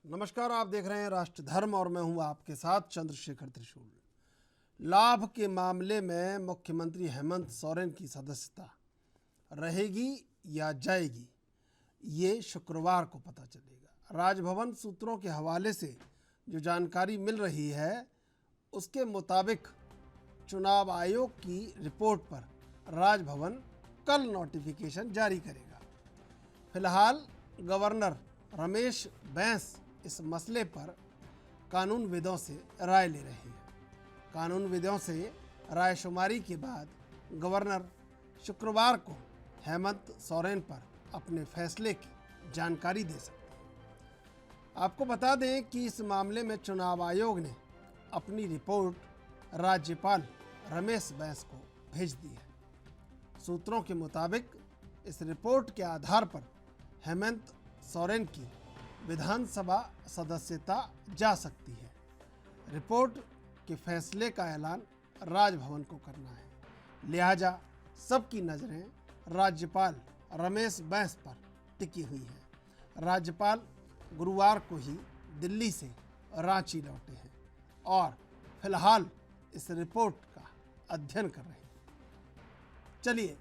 नमस्कार, आप देख रहे हैं राष्ट्र धर्म और मैं हूं आपके साथ चंद्रशेखर त्रिशूल। लाभ के मामले में मुख्यमंत्री हेमंत सोरेन की सदस्यता रहेगी या जाएगी, ये शुक्रवार को पता चलेगा। राजभवन सूत्रों के हवाले से जो जानकारी मिल रही है उसके मुताबिक चुनाव आयोग की रिपोर्ट पर राजभवन कल नोटिफिकेशन जारी करेगा। फिलहाल गवर्नर रमेश बैस इस मसले पर कानूनविदों से राय ले रहे हैं। कानूनविदों से रायशुमारी के बाद गवर्नर शुक्रवार को हेमंत सोरेन पर अपने फैसले की जानकारी दे सकते हैं। आपको बता दें कि इस मामले में चुनाव आयोग ने अपनी रिपोर्ट राज्यपाल रमेश बैस को भेज दी है। सूत्रों के मुताबिक इस रिपोर्ट के आधार पर हेमंत सोरेन की विधानसभा सदस्यता जा सकती है। रिपोर्ट के फैसले का ऐलान राजभवन को करना है, लिहाजा सबकी नज़रें राज्यपाल रमेश बैस पर टिकी हुई हैं। राज्यपाल गुरुवार को ही दिल्ली से रांची लौटे हैं और फिलहाल इस रिपोर्ट का अध्ययन कर रहे हैं। चलिए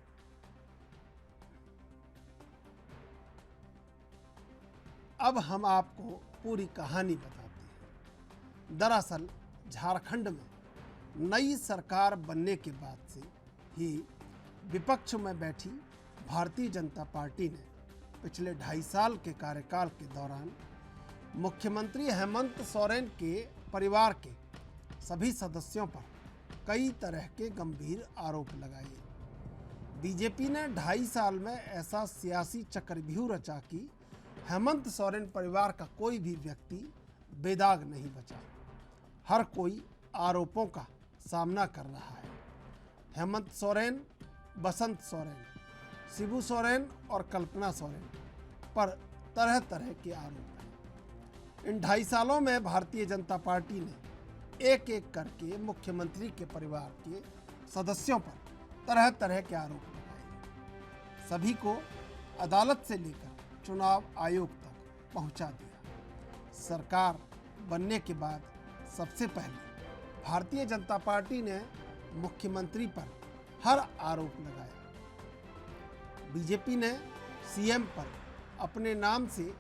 अब हम आपको पूरी कहानी बताते हैं। दरअसल झारखंड में नई सरकार बनने के बाद से ही विपक्ष में बैठी भारतीय जनता पार्टी ने पिछले 2.5 साल के कार्यकाल के दौरान मुख्यमंत्री हेमंत सोरेन के परिवार के सभी सदस्यों पर कई तरह के गंभीर आरोप लगाए। बीजेपी ने 2.5 साल में ऐसा सियासी चक्रव्यूह रचा कि हेमंत सोरेन परिवार का कोई भी व्यक्ति बेदाग नहीं बचा। हर कोई आरोपों का सामना कर रहा है। हेमंत सोरेन, बसंत सोरेन, शिबू सोरेन और कल्पना सोरेन पर तरह तरह के आरोप हैं। इन 2.5 सालों में भारतीय जनता पार्टी ने एक एक करके मुख्यमंत्री के परिवार के सदस्यों पर तरह तरह के आरोप लगाए। सभी को अदालत से लेकर चुनाव आयोग तक पहुंचा दिया। सरकार बनने के बाद सबसे पहले भारतीय जनता पार्टी ने मुख्यमंत्री पर हर आरोप लगाया। बीजेपी ने सीएम पर अपने नाम से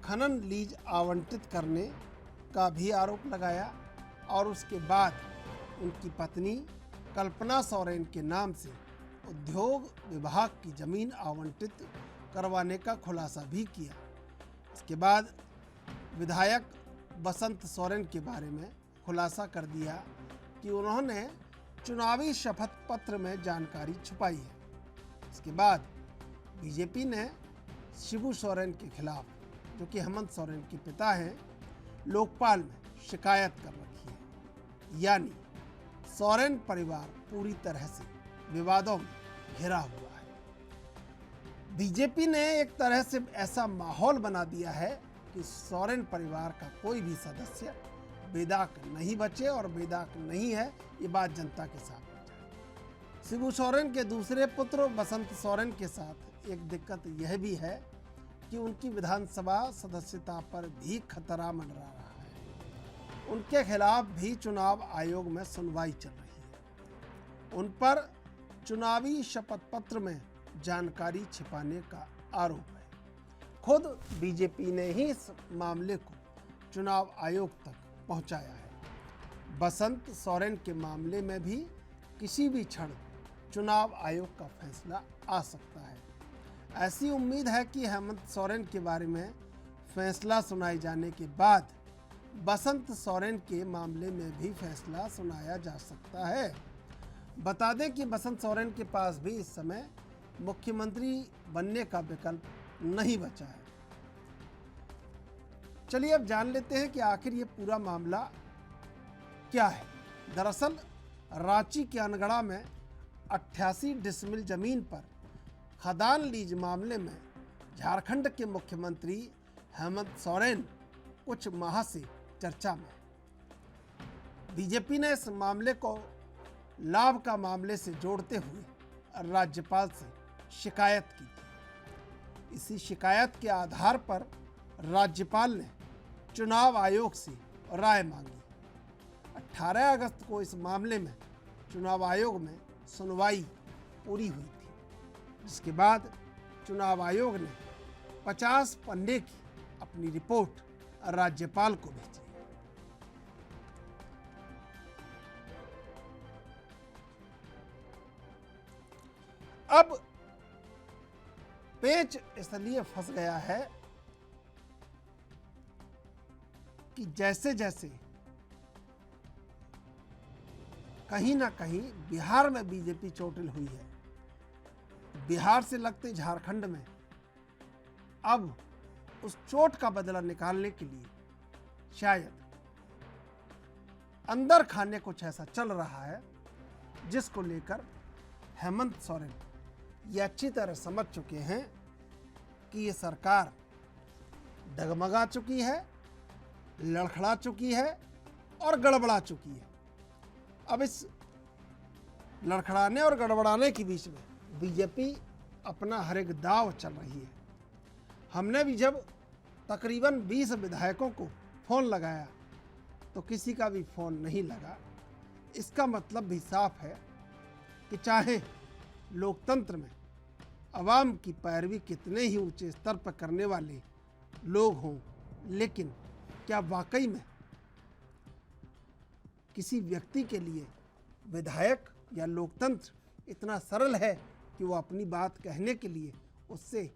खनन लीज आवंटित करने का भी आरोप लगाया और उसके बाद उनकी पत्नी कल्पना सोरेन के नाम से उद्योग विभाग की जमीन आवंटित करवाने का खुलासा भी किया। इसके बाद विधायक बसंत सोरेन के बारे में खुलासा कर दिया कि उन्होंने चुनावी शपथ पत्र में जानकारी छुपाई है। इसके बाद बीजेपी ने शिबू सोरेन के खिलाफ, जो कि हेमंत सोरेन के पिता हैं, लोकपाल में शिकायत कर रखी है। यानी सोरेन परिवार पूरी तरह से विवादों में घिरा हुआ है। बीजेपी ने एक तरह से ऐसा माहौल बना दिया है कि सोरेन परिवार का कोई भी सदस्य बेदाग नहीं बचे और बेदाग नहीं है, ये बात जनता के सामने जाए। शिबू सोरेन के दूसरे पुत्र बसंत सोरेन के साथ एक दिक्कत यह भी है कि उनकी विधानसभा सदस्यता पर भी खतरा मंडरा रहा है। उनके खिलाफ भी चुनाव आयोग में सुनवाई चल रही है। उन पर चुनावी शपथ पत्र में जानकारी छिपाने का आरोप है। खुद बीजेपी ने ही इस मामले को चुनाव आयोग तक पहुंचाया है। बसंत सोरेन के मामले में भी किसी भी क्षण चुनाव आयोग का फैसला आ सकता है। ऐसी उम्मीद है कि हेमंत सोरेन के बारे में फैसला सुनाए जाने के बाद बसंत सोरेन के मामले में भी फैसला सुनाया जा सकता है। बता दें कि बसंत सोरेन के पास भी इस समय मुख्यमंत्री बनने का विकल्प नहीं बचा है। चलिए अब जान लेते हैं कि आखिर ये पूरा मामला क्या है। दरअसल रांची के अनगढ़ा में 88 डिसमिल जमीन पर खदान लीज मामले में झारखंड के मुख्यमंत्री हेमंत सोरेन कुछ माह से चर्चा में। बीजेपी ने इस मामले को लाभ का मामले से जोड़ते हुए राज्यपाल से शिकायत की थी। इसी शिकायत के आधार पर राज्यपाल ने चुनाव आयोग से राय मांगी। 18 अगस्त को इस मामले में चुनाव आयोग में सुनवाई पूरी हुई थी, जिसके बाद चुनाव आयोग ने 50 पन्ने की अपनी रिपोर्ट राज्यपाल को भेजी। अब पेच इसलिए फंस गया है कि जैसे जैसे कहीं ना कहीं बिहार में बीजेपी चोटिल हुई है, बिहार से लगते झारखंड में अब उस चोट का बदला निकालने के लिए शायद अंदर खाने कुछ ऐसा चल रहा है, जिसको लेकर हेमंत सोरेन ये अच्छी तरह समझ चुके हैं कि ये सरकार डगमगा चुकी है, लड़खड़ा चुकी है और गड़बड़ा चुकी है। अब इस लड़खड़ाने और गड़बड़ाने के बीच में बीजेपी अपना हर एक दाव चल रही है। हमने भी जब तकरीबन 20 विधायकों को फ़ोन लगाया तो किसी का भी फ़ोन नहीं लगा। इसका मतलब भी साफ है कि चाहे लोकतंत्र में अवाम की पैरवी कितने ही ऊंचे स्तर पर करने वाले लोग हों, लेकिन क्या वाकई में किसी व्यक्ति के लिए विधायक या लोकतंत्र इतना सरल है कि वो अपनी बात कहने के लिए उससे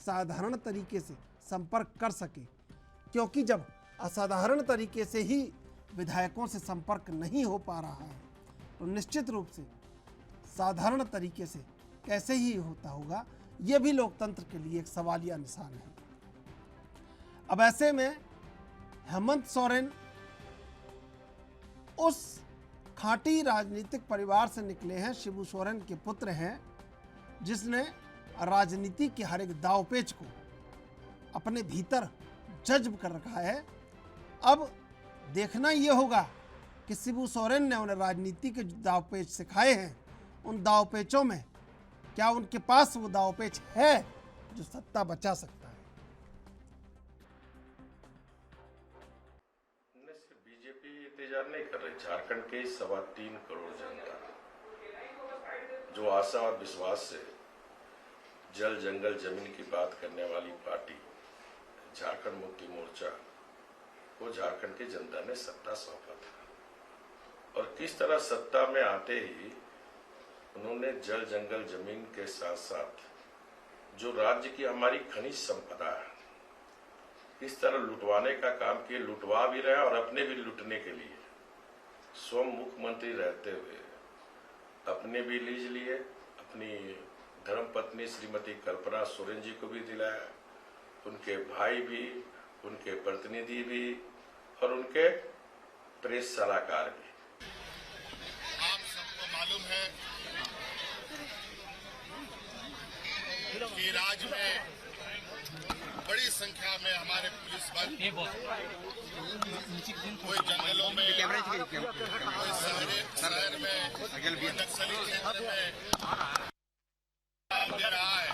साधारण तरीके से संपर्क कर सके? क्योंकि जब असाधारण तरीके से ही विधायकों से संपर्क नहीं हो पा रहा है तो निश्चित रूप से साधारण तरीके से कैसे ही होता होगा, यह भी लोकतंत्र के लिए एक सवालिया निशान है। अब ऐसे में हेमंत सोरेन उस खांटी राजनीतिक परिवार से निकले हैं, शिबू सोरेन के पुत्र हैं, जिसने राजनीति के हर एक दावपेच को अपने भीतर जज्ब कर रखा है। अब देखना यह होगा कि शिबू सोरेन ने उन्हें राजनीति के जो दावपेच सिखाए हैं, उन दावपेचों में क्या उनके पास वो दावपेच है जो सत्ता बचा सकता है। बीजेपी इंतजार नहीं कर रही। झारखंड के 3.25 करोड़ जनता जो आशा और विश्वास से जल जंगल जमीन की बात करने वाली पार्टी झारखंड मुक्ति मोर्चा को झारखंड की जनता ने सत्ता सौंपा था, और किस तरह सत्ता में आते ही उन्होंने जल जंगल जमीन के साथ साथ जो राज्य की हमारी खनिज संपदा है किस तरह लुटवाने का काम किए, लुटवा भी रहे और अपने भी लुटने के लिए स्वयं मुख्यमंत्री रहते हुए अपने भी लीज लिए, अपनी धर्मपत्नी श्रीमती कल्पना सोरेन जी को भी दिलाया, उनके भाई भी, उनके प्रतिनिधि भी और उनके प्रेस सलाहकार भी। आप सबको मालूम है कि राज्य में बड़ी संख्या में हमारे पुलिस बल कोई जंगलों में, कोई शहर में, कोई नक्सली क्षेत्र में दे रहा है।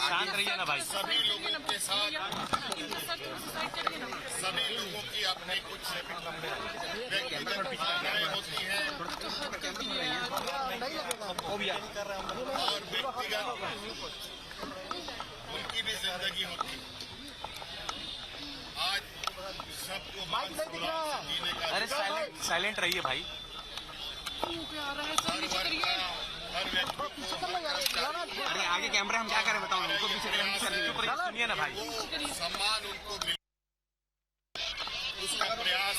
शांत रहिए ना भाई। सभी लोगों के साथ सभी लोगों की अपनी कुछ व्यक्तिगत भावनाएं होती हैं और व्यक्तिगत उनकी भी जिंदगी होती है। आज सबको जीने का अरे साइलेंट रहिए भाई। हर व्यक्ति को अरे आगे कैमरा हम क्या करें बताओ, उनको सुनिए ना भाई। सम्मान उनको मिले उसका प्रयास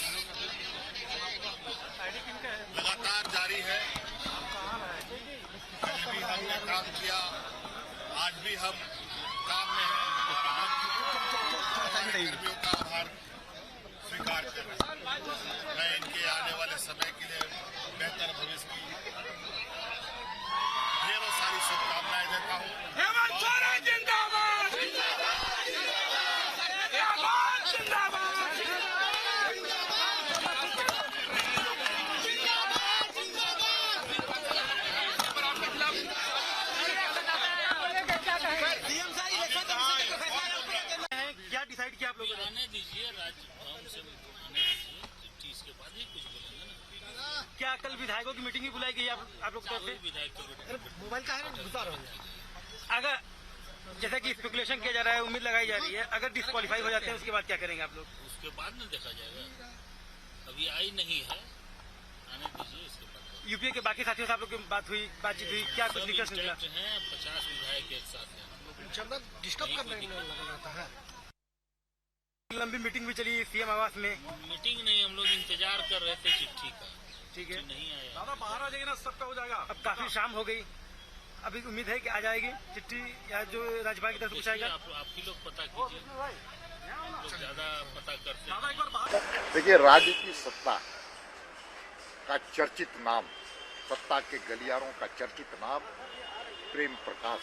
लगातार जारी है। कल भी हमने काम किया, आज भी हम काम में हैं। कर्मियों का आभार स्वीकार कर रहे हैं। मैं इनके आने वाले समय के लिए बेहतर भविष्य की ढेरों सारी शुभकामनाएं देता हूँ। हेमंत सोरेन जिंदाबाद, जिंदाबाद, जिंदाबाद। क्या कल विधायकों की मीटिंग भी बुलाई गई आप लोग तरफ से? मोबाइल का है ना, घुसा रहा हूँ। अगर जैसा कि स्पेकुलेशन किया जा रहा है, उम्मीद लगाई जा रही है, अगर डिस्क्वालीफाई हो जाते हैं उसके बाद क्या करेंगे आप लोग? उसके बाद न देखा जाएगा, अभी आई नहीं है, आने दीजिए इसके बाद। यूपीए के बाकी साथियों से आप लोग की बातचीत हुई, क्या कुछ निकल निकला? 50 विधायक एक साथ हैं। चंदा डिस्टर्ब करने लगता है। लंबी मीटिंग भी चली सीएम आवास में। मीटिंग नहीं, हम लोग इंतजार कर रहे थे चिट्ठी का, ठीक है, नहीं आया। दादा बाहर आ जाएगा ना, सबका हो जाएगा। अब काफी शाम हो गई, अभी उम्मीद है कि आ जाएगी चिट्ठी या जो राज्यपाल की तरफ से कुछ आएगा। आप ही लोग पता कीजिए, लोग ज्यादा पता करते हैं। देखिए, राज्य की सत्ता का चर्चित नाम, सत्ता के गलियारों का चर्चित नाम प्रेम प्रकाश,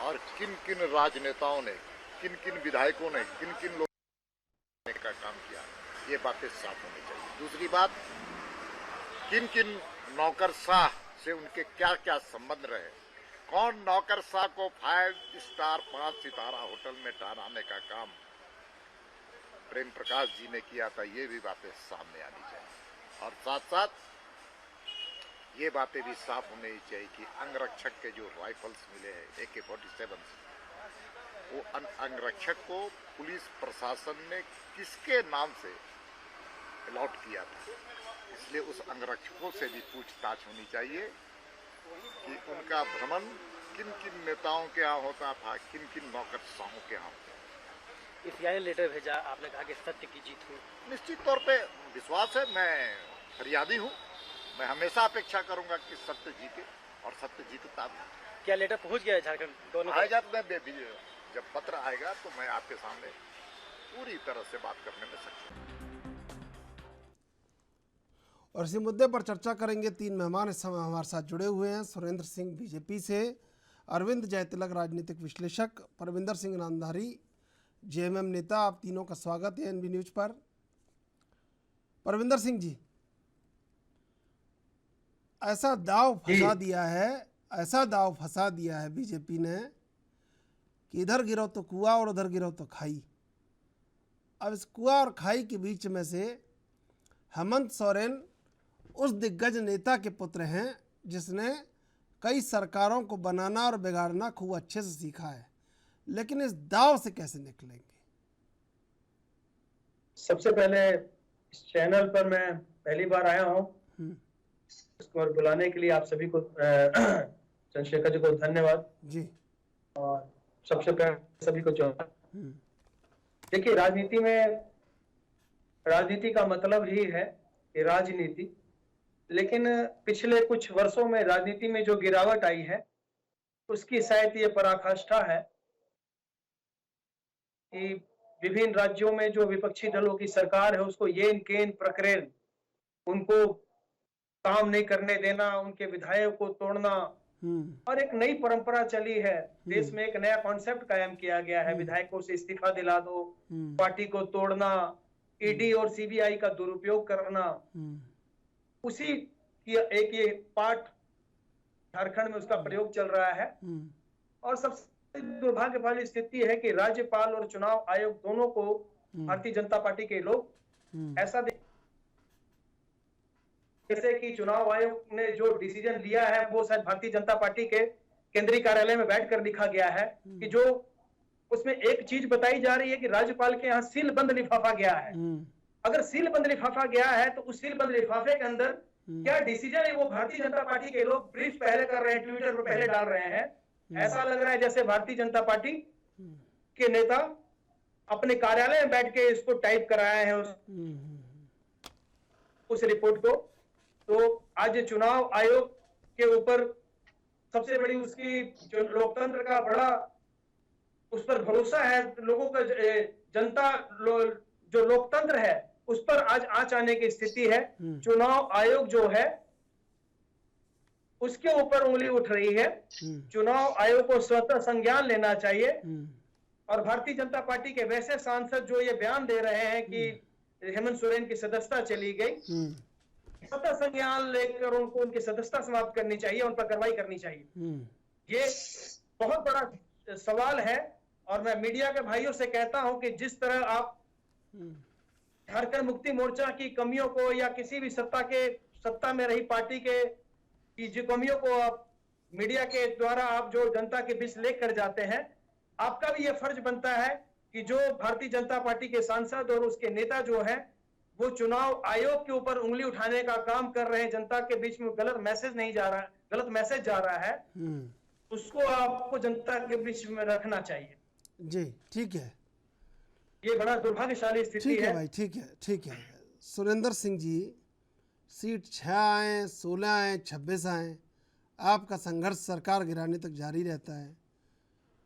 और किन किन राजनेताओं ने, किन किन विधायकों ने, किन किन लोगों ने का काम किया, ये बातें साफ होनी चाहिए। दूसरी बात, किन किन नौकरशाह से उनके क्या क्या संबंध रहे, कौन नौकरशाह को 5 स्टार 5 सितारा होटल में ठहराने का काम प्रेम प्रकाश जी ने किया था, ये भी बातें सामने आनी चाहिए। और साथ साथ ये बातें भी साफ होनी चाहिए कि अंगरक्षक के जो राइफल्स मिले हैं AK-47, वो अंगरक्षक को पुलिस प्रशासन ने किसके नाम से अलॉट किया था, इसलिए उस अंगरक्षकों से भी पूछताछ होनी चाहिए कि उनका भ्रमण किन किन नेताओं के यहाँ होता था, किन किन नौकरशाहों के यहाँ होता था। सीआईए लेटर भेजा, आपने कहा कि सत्य की जीत हुई। निश्चित तौर पे विश्वास है, मैं फरियादी हूँ, मैं हमेशा अपेक्षा करूंगा कि सत्य जीते, और सत्य जीतता भी। क्या लेटर पहुंच गया है झारखंड दोनों? आएगा तो मैं, जब पत्र आएगा तो मैं आपके सामने पूरी तरह से बात करने में सक्षम हूं। और इसी मुद्दे पर चर्चा करेंगे। 3 मेहमान इस समय हमारे साथ जुड़े हुए हैं। सुरेंद्र सिंह बीजेपी से, अरविंद जयतिलक राजनीतिक विश्लेषक, परविंदर सिंह नांधारी जेएमएम नेता। आप तीनों का स्वागत है एनबी न्यूज पर। परविंदर सिंह जी, ऐसा दाव फंसा दिया है बीजेपी ने कि इधर गिरो तो कुआं और उधर गिरो तो खाई। अब इस कुआं और खाई के बीच में से हेमंत सोरेन उस दिग्गज नेता के पुत्र हैं जिसने कई सरकारों को बनाना और बिगाड़ना खूब अच्छे से सीखा है, लेकिन इस दाव से कैसे निकलेंगे? सबसे पहले इस चैनल पर मैं पहली बार आया हूँ, इसको बुलाने के लिए आप सभी को चंद्रशेखर जी को धन्यवाद जी, और सबसे पहले सभी को जोड़ा। देखिए, राजनीति का मतलब ही है कि राजनीति, लेकिन पिछले कुछ वर्षों में राजनीति में जो गिरावट आई है उसकी शायद ये पराकाष्ठा है कि विभिन्न राज्यों में जो विपक्षी दलों की सरकार है उसको येन केन प्रकरण, उनको काम नहीं करने देना, उनके विधायक को तोड़ना, और एक नई परंपरा चली है देश में, एक नया कॉन्सेप्ट कायम किया गया है, विधायकों से इस्तीफा दिला दो, पार्टी को तोड़ना, ईडी और सीबीआई का दुरुपयोग करना। उसी की एक ये पार्ट झारखंड में उसका प्रयोग चल रहा है। और सबसे दुर्भाग्यवाली स्थिति है कि राज्यपाल और चुनाव आयोग दोनों को भारतीय जनता पार्टी के लोग ऐसा जैसे कि चुनाव आयोग ने जो डिसीजन लिया है वो शायद भारतीय जनता पार्टी के केंद्रीय कार्यालय में बैठकर लिखा गया है कि जो उसमें एक चीज बताई जा रही है कि राज्यपाल के यहाँ सील बंद लिफाफा गया है। अगर सील बंद लिफाफा गया है तो उस सील बंद लिफाफे के अंदर क्या डिसीजन है वो भारतीय जनता पार्टी के लोग ब्रीफ पहले कर रहे हैं, ट्विटर पर पहले डाल रहे हैं। ऐसा लग रहा है जैसे भारतीय जनता पार्टी के नेता अपने कार्यालय में बैठ के इसको टाइप कराए हैं उस रिपोर्ट को। तो आज चुनाव आयोग के ऊपर सबसे बड़ी उसकी जो लोकतंत्र का बड़ा उस पर भरोसा है लोगों का, जनता जो लोकतंत्र है उस पर आज आंच आने की स्थिति है। चुनाव आयोग जो है उसके ऊपर उंगली उठ रही है। चुनाव आयोग को स्वतः संज्ञान लेना चाहिए। और भारतीय जनता पार्टी के वैसे सांसद जो ये बयान दे रहे हैं कि हेमंत सोरेन की सदस्यता चली गई, स्वतः संज्ञान लेकर उनको उनकी सदस्यता समाप्त करनी चाहिए, उन पर कार्रवाई करनी चाहिए। ये बहुत बड़ा सवाल है। और मैं मीडिया के भाइयों से कहता हूं कि जिस तरह आप झारखंड मुक्ति मोर्चा की कमियों को या किसी भी सत्ता के सत्ता में रही पार्टी के की जो कमियों को आप मीडिया के द्वारा आप जो जनता के बीच लेकर जाते हैं, आपका भी यह फर्ज बनता है कि जो भारतीय जनता पार्टी के सांसद और उसके नेता जो है वो चुनाव आयोग के ऊपर उंगली उठाने का काम कर रहे हैं, जनता के बीच में गलत मैसेज नहीं जा रहा है, गलत मैसेज जा रहा है, उसको आपको जनता के बीच में रखना चाहिए। जी ठीक है, ये बड़ा दुर्भाग्यशाली स्थिति ठीक है है। भाई, ठीक है, ठीक है। सुरेंद्र सिंह जी, सीट 6 आए, 16 आए, 26 आए, आपका संघर्ष सरकार गिराने तक जारी रहता है।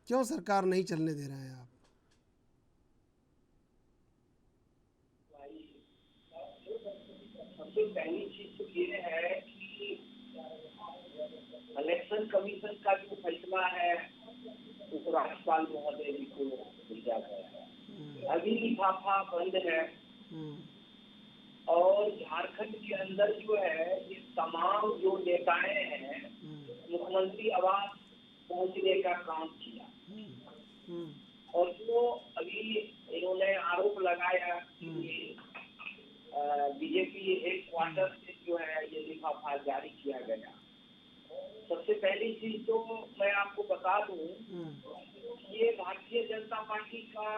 क्यों सरकार नहीं चलने दे रहे हैं आप? सबसे पहली चीज तो ये है कि इलेक्शन कमीशन का जो फैसला है वो राज्यपाल महोदय जी को भेजा गया है। अभी लिफाफा बंद है और झारखंड के अंदर जो है ये तमाम जो नेताएं हैं मुख्यमंत्री आवास पहुंचने का काम किया और जो अभी इन्होंने आरोप लगाया कि बीजेपी हेडक्वार्टर से जो है ये लिफाफा जारी किया गया। सबसे पहली चीज तो मैं आपको बता दूं ये भारतीय जनता पार्टी का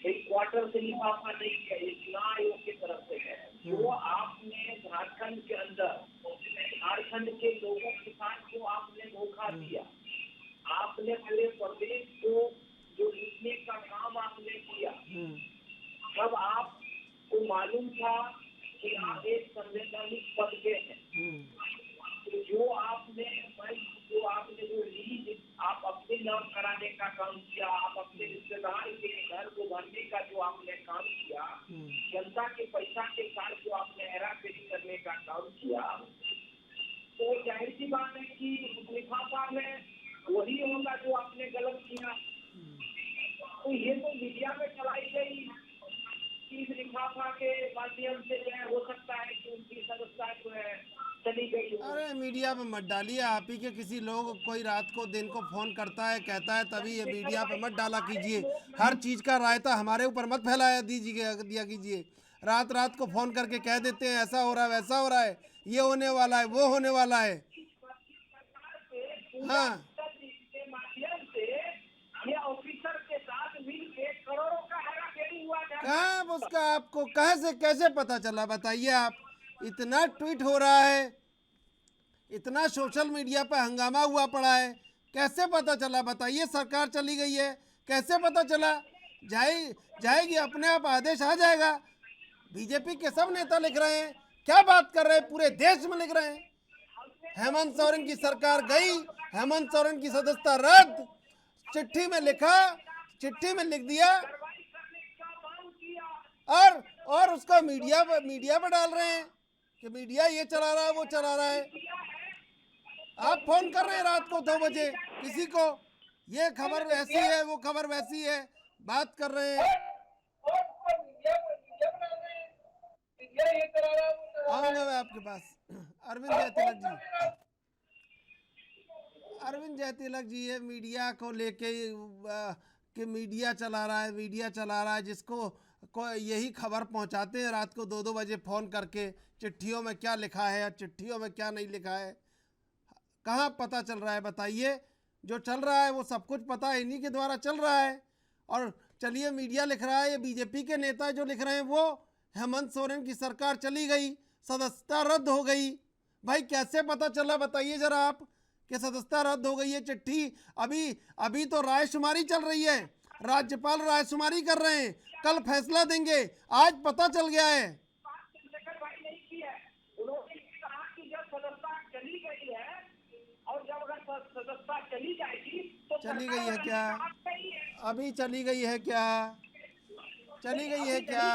हेडक्वार्टर से लिफाफा नहीं है, ये चुनाव आयोग की तरफ से है। जो आपने झारखंड के अंदर झारखंड के लोगों किसान को आपने धोखा दिया, आपने पूरे प्रदेश को जो लूटने का काम आपने किया, तब आपको मालूम था कि आप एक संवैधानिक पद पे हैं। तो जो आपने जो लीज आप अपने नाम कराने का काम किया, आप अपने रिश्तेदार के घर को भरने का जो आपने काम किया, जनता के पैसा के साथ जो आपने हेराफेरी करने का काम किया, तो जाहिर सी बात है कि लिफाफा में वही होगा जो आपने गलत किया। तो ये तो मीडिया में चलाई गई कि लिफाफा के माध्यम से जो है हो सकता है कि उनकी सदस्यता जो है चली गई। अरे मीडिया पे मत डालिए, आप ही के किसी लोग कोई रात को दिन को फ़ोन करता है, कहता है, तभी ये मीडिया पे मत डाला कीजिए। हर चीज़ का रायता हमारे ऊपर मत फैलाया दिया कीजिए। रात रात को फ़ोन करके कह देते हैं ऐसा हो रहा है, वैसा हो रहा है, ये होने वाला है, वो होने वाला है। हाँ, कहाँ उसका आपको कैसे पता चला बताइए आप? इतना ट्वीट हो रहा है, इतना सोशल मीडिया पर हंगामा हुआ पड़ा है, कैसे पता चला बताइए? सरकार चली गई है, कैसे पता चला? जाएगी अपने आप आदेश आ जाएगा। बीजेपी के सब नेता लिख रहे हैं, क्या बात कर रहे हैं, पूरे देश में लिख रहे हैं। हेमंत सोरेन की सरकार गई, हेमंत सोरेन की सदस्यता रद्द, चिट्ठी में लिखा, चिट्ठी में लिख दिया और उसका मीडिया पर डाल रहे हैं कि मीडिया ये चला रहा है, वो चला रहा है। आप फोन कर रहे हैं रात को 2 बजे किसी को, ये खबर ऐसी है, वो खबर वैसी है, बात कर रहे हैं। आऊंगा मैं आपके पास। अरविंद जयतिलक जी ये मीडिया को लेके कि मीडिया चला रहा है, जिसको यही खबर पहुंचाते हैं रात को 2-2 बजे फ़ोन करके, चिट्ठियों में क्या लिखा है या चिट्ठियों में क्या नहीं लिखा है, कहाँ पता चल रहा है बताइए? जो चल रहा है वो सब कुछ पता है, इन्हीं के द्वारा चल रहा है। और चलिए मीडिया लिख रहा है, ये बीजेपी के नेता जो लिख रहे हैं वो हेमंत सोरेन की सरकार चली गई, सदस्यता रद्द हो गई। भाई कैसे पता चला बताइए जरा आप कि सदस्यता रद्द हो गई है? चिट्ठी अभी तो रायशुमारी चल रही है, राज्यपाल रायशुमारी कर रहे हैं, कल फैसला देंगे, आज पता चल गया है। चली गई है क्या? अभी चली गई है क्या? चली गई है क्या?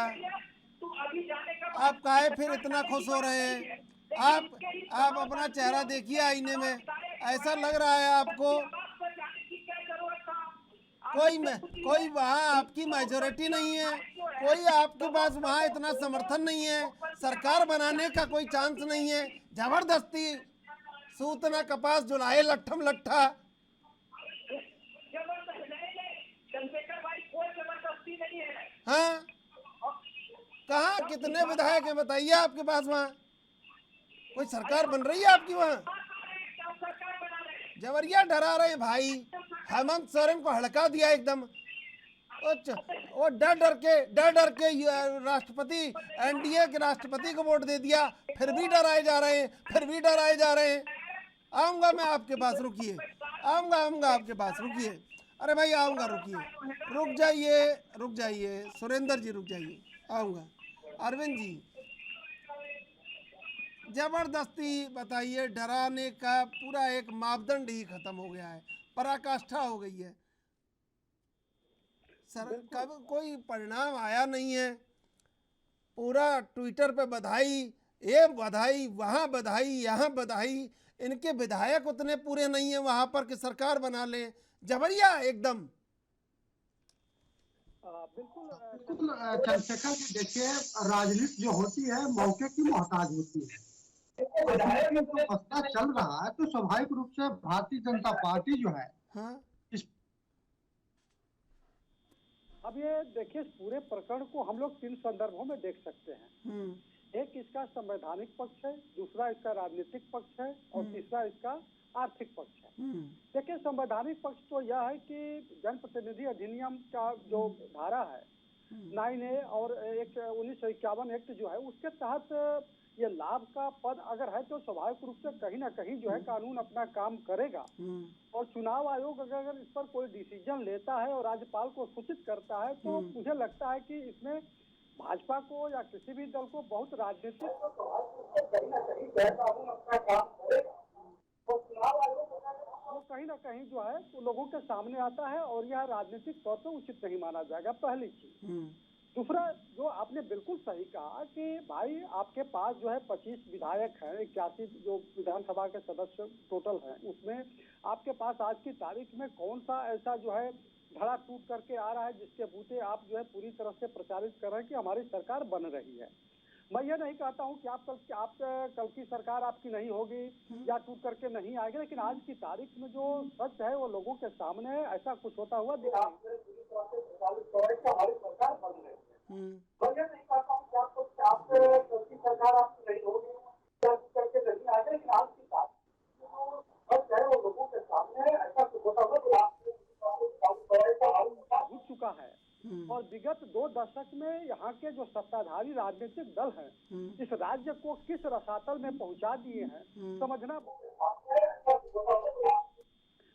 आप काहे फिर इतना खुश हो रहे हैं? आप अपना चेहरा देखिए आईने में, ऐसा लग रहा है आपको कोई वहाँ आपकी मेजोरिटी नहीं है, कोई आपके पास वहाँ इतना समर्थन नहीं है, सरकार बनाने का कोई चांस नहीं है, जबरदस्ती सूतना कपास जुलाए लट्ठम लट्ठा। हाँ, कहाँ कितने विधायक हैं बताइए आपके पास वहाँ? कोई सरकार बन रही है आपकी वहाँ? जबरिया डरा रहे हैं भाई, हेमंत सोरेन को हड़का दिया एकदम। वो डर डर के राष्ट्रपति, एनडीए के राष्ट्रपति को वोट दे दिया, फिर भी डराए जा रहे हैं। आऊंगा मैं आपके पास, रुकिए, आऊंगा आपके पास, रुकिए। अरे भाई आऊंगा, रुकिए, रुक जाइए सुरेंद्र जी, रुक जाइए, आऊंगा। अरविंद जी, जबरदस्ती बताइए, डराने का पूरा एक मापदंड ही खत्म हो गया है, पराकाष्ठा हो गई है सर। कब कोई परिणाम आया नहीं है, पूरा ट्विटर पे बधाई, ये बधाई, वहाँ बधाई, यहाँ बधाई। इनके विधायक उतने पूरे नहीं है वहां पर कि सरकार बना ले। जबरिया एकदम। बिल्कुल चंद्रशेखर जी, देखिए राजनीति जो होती है मौके की मोहताज होती है। मसला चल रहा है तो स्वाभाविक रूप से भारतीय जनता पार्टी जो है, हाँ? अब ये देखिए, इस पूरे प्रकरण को हम लोग 3 संदर्भों में देख सकते हैं। एक इसका संवैधानिक पक्ष है, दूसरा इसका राजनीतिक पक्ष है, और तीसरा इसका आर्थिक पक्ष है। देखिए, संवैधानिक पक्ष तो यह है कि जनप्रतिनिधि अधिनियम का जो धारा है 9A और एक 1951 एक्ट जो है, उसके तहत ये लाभ का पद अगर है तो स्वाभाविक रूप से कहीं ना कहीं जो है कानून अपना काम करेगा। और चुनाव आयोग अगर इस पर कोई डिसीजन लेता है और राज्यपाल को सूचित करता है, तो मुझे लगता है कि इसमें भाजपा को या किसी भी दल को बहुत राजनीतिक वो कहीं ना कहीं जो है वो लोगों के सामने आता है, और यह राजनीतिक तौर पर उचित नहीं माना जाएगा, पहली चीज। दूसरा, जो आपने बिल्कुल सही कहा कि भाई आपके पास जो है 25 विधायक हैं, 81 जो विधानसभा के सदस्य टोटल हैं, उसमें आपके पास आज की तारीख में कौन सा ऐसा जो है धड़ा टूट करके आ रहा है जिसके बूते आप जो है पूरी तरह से प्रचारित कर रहे हैं कि हमारी सरकार बन रही है। मैं ये नहीं कहता हूँ कि आप कल की सरकार आपकी नहीं होगी या टूट करके नहीं आएगी, लेकिन आज की तारीख में जो सच है वो लोगों के सामने है। ऐसा कुछ होता हुआ दिखा मैं ये नहीं कहता हूँ कि आप कल की सरकार आपकी नहीं होगी या टूट करके नहीं आएगी, लेकिन आज की तारीख सच है वो लोगों के सामने है। ऐसा कुछ होता हुआ हो चुका है। और विगत 2 दशक में यहाँ के जो सत्ताधारी राजनीतिक दल हैं, इस राज्य को किस रसातल में पहुंचा दिए हैं, समझना।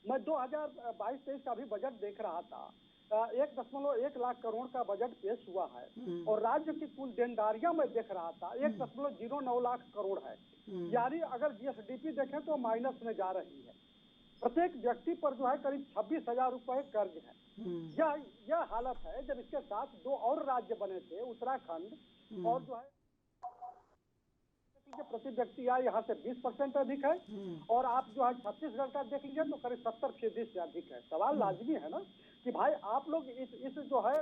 मैं 2022-23 का भी बजट देख रहा था, 1.1 लाख करोड़ का बजट पेश हुआ है, और राज्य की कुल देनदारियां मैं देख रहा था 1.09 लाख करोड़ है। यानी अगर जीएसडीपी देखें तो माइनस में जा रही है। प्रत्येक व्यक्ति पर जो है करीब 26,000 रुपए कर्ज है। यह हालत है। जब इसके साथ 2 और राज्य बने थे, उत्तराखंड और जो है प्रति व्यक्ति आय यहाँ से 20% अधिक है, और आप जो है छत्तीसगढ़ का देख लीजिए तो करीब 70% से अधिक है। सवाल लाजमी है ना कि भाई आप लोग इस जो है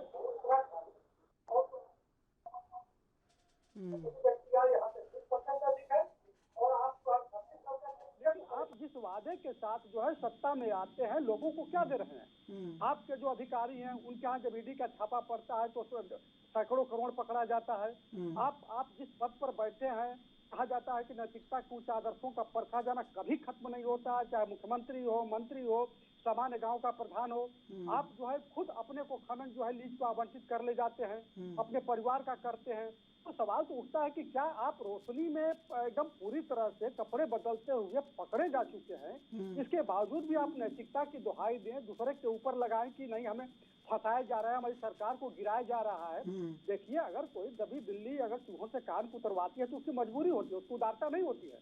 आप जिस वादे के साथ जो है सत्ता में आते हैं, लोगों को क्या दे रहे हैं? आपके जो अधिकारी हैं उनके यहाँ जब ईडी का छापा पड़ता है तो सैकड़ों करोड़ पकड़ा जाता है। आप जिस पद पर बैठे हैं, कहा जाता है कि नैतिकता के उच्च आदर्शों का परखा जाना कभी खत्म नहीं होता, चाहे मुख्यमंत्री हो, मंत्री हो, सामान्य गांव का प्रधान हो। आप जो है खुद अपने को खनन जो है लीज को आवंटित कर ले जाते हैं, अपने परिवार का करते हैं। तो सवाल तो उठता है कि क्या आप रोशनी में एकदम पूरी तरह से कपड़े बदलते हुए पकड़े जा चुके हैं, इसके बावजूद भी आप नैतिकता की दुहाई दें, दूसरे के ऊपर लगाएं कि नहीं हमें फंसाया जा रहा है, हमारी सरकार को गिराया जा रहा है। देखिए, अगर कोई दबी बिल्ली अगर चूहों से कान कुतरवाती है तो उसकी मजबूरी होती है, उसको उदारता नहीं होती है।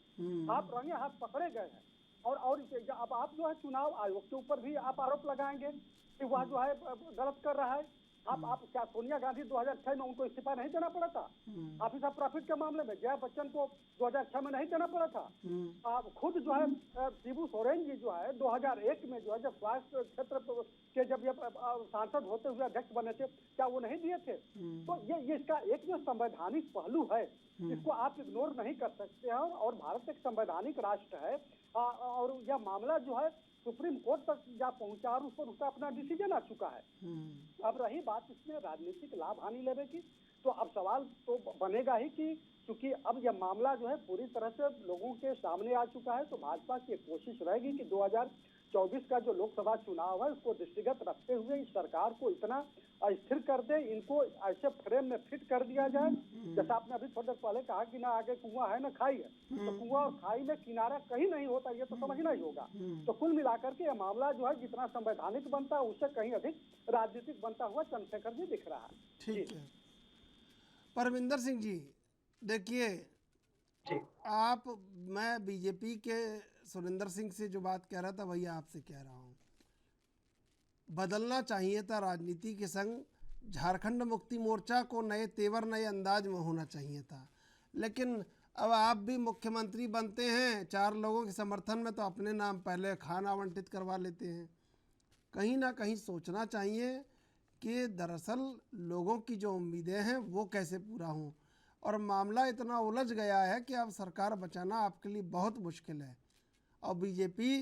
आप रंगे हाथ पकड़े गए हैं, और अब आप जो है चुनाव आयोग के ऊपर भी आप आरोप लगाएंगे कि वह जो है गलत कर रहा है। आप क्या सोनिया गांधी 2006 में उनको इस्तीफा नहीं देना पड़ा था? ऑफिस ऑफ प्रॉफिट के मामले में जया बच्चन को 2006 में नहीं देना पड़ा था? आप खुद जो है शिबू सोरेन जी जो है 2001 में जो है जब स्वास्थ्य क्षेत्र के जब ये सांसद होते हुए अध्यक्ष बने थे, क्या वो नहीं दिए थे? तो ये इसका एक जो संवैधानिक पहलू है, इसको आप इग्नोर नहीं कर सकते हैं। और भारत एक संवैधानिक राष्ट्र है, और यह मामला जो है सुप्रीम कोर्ट तक जा पहुंचा और उस पर उसका अपना डिसीजन आ चुका है। अब रही बात इसमें राजनीतिक लाभ हानि लेने की, तो अब सवाल तो बनेगा ही कि क्योंकि अब यह मामला जो है पूरी तरह से लोगों के सामने आ चुका है, तो भाजपा की कोशिश रहेगी कि 2024 का जो लोकसभा चुनाव है उसको दृष्टिगत रखते हुए इस सरकार को इतना अस्थिर कर दे, इनको ऐसे फ्रेम में फिट कर दिया जाए। जैसा आपने अभी थोड़ी देर पहले कहा कि ना आगे कुआं है ना खाई है, तो कुआं और खाई में किनारा कहीं नहीं होता, ये तो समझना ही होगा। तो कुल मिलाकर के यह मामला जो है जितना संवैधानिक बनता है उससे कहीं अधिक राजनीतिक बनता हुआ चंद्रशेखर जी दिख रहा है। ठीक है परमिंदर सिंह जी, देखिए आप, मैं बीजेपी के सुरेंद्र सिंह से जो बात कह रहा था वही आपसे कह रहा हूँ। बदलना चाहिए था राजनीति के संग, झारखंड मुक्ति मोर्चा को नए तेवर नए अंदाज में होना चाहिए था, लेकिन अब आप भी मुख्यमंत्री बनते हैं 4 लोगों के समर्थन में, तो अपने नाम पहले खान आवंटित करवा लेते हैं। कहीं ना कहीं सोचना चाहिए कि दरअसल लोगों की जो उम्मीदें हैं वो कैसे पूरा हों, और मामला इतना उलझ गया है कि अब सरकार बचाना आपके लिए बहुत मुश्किल है। और बीजेपी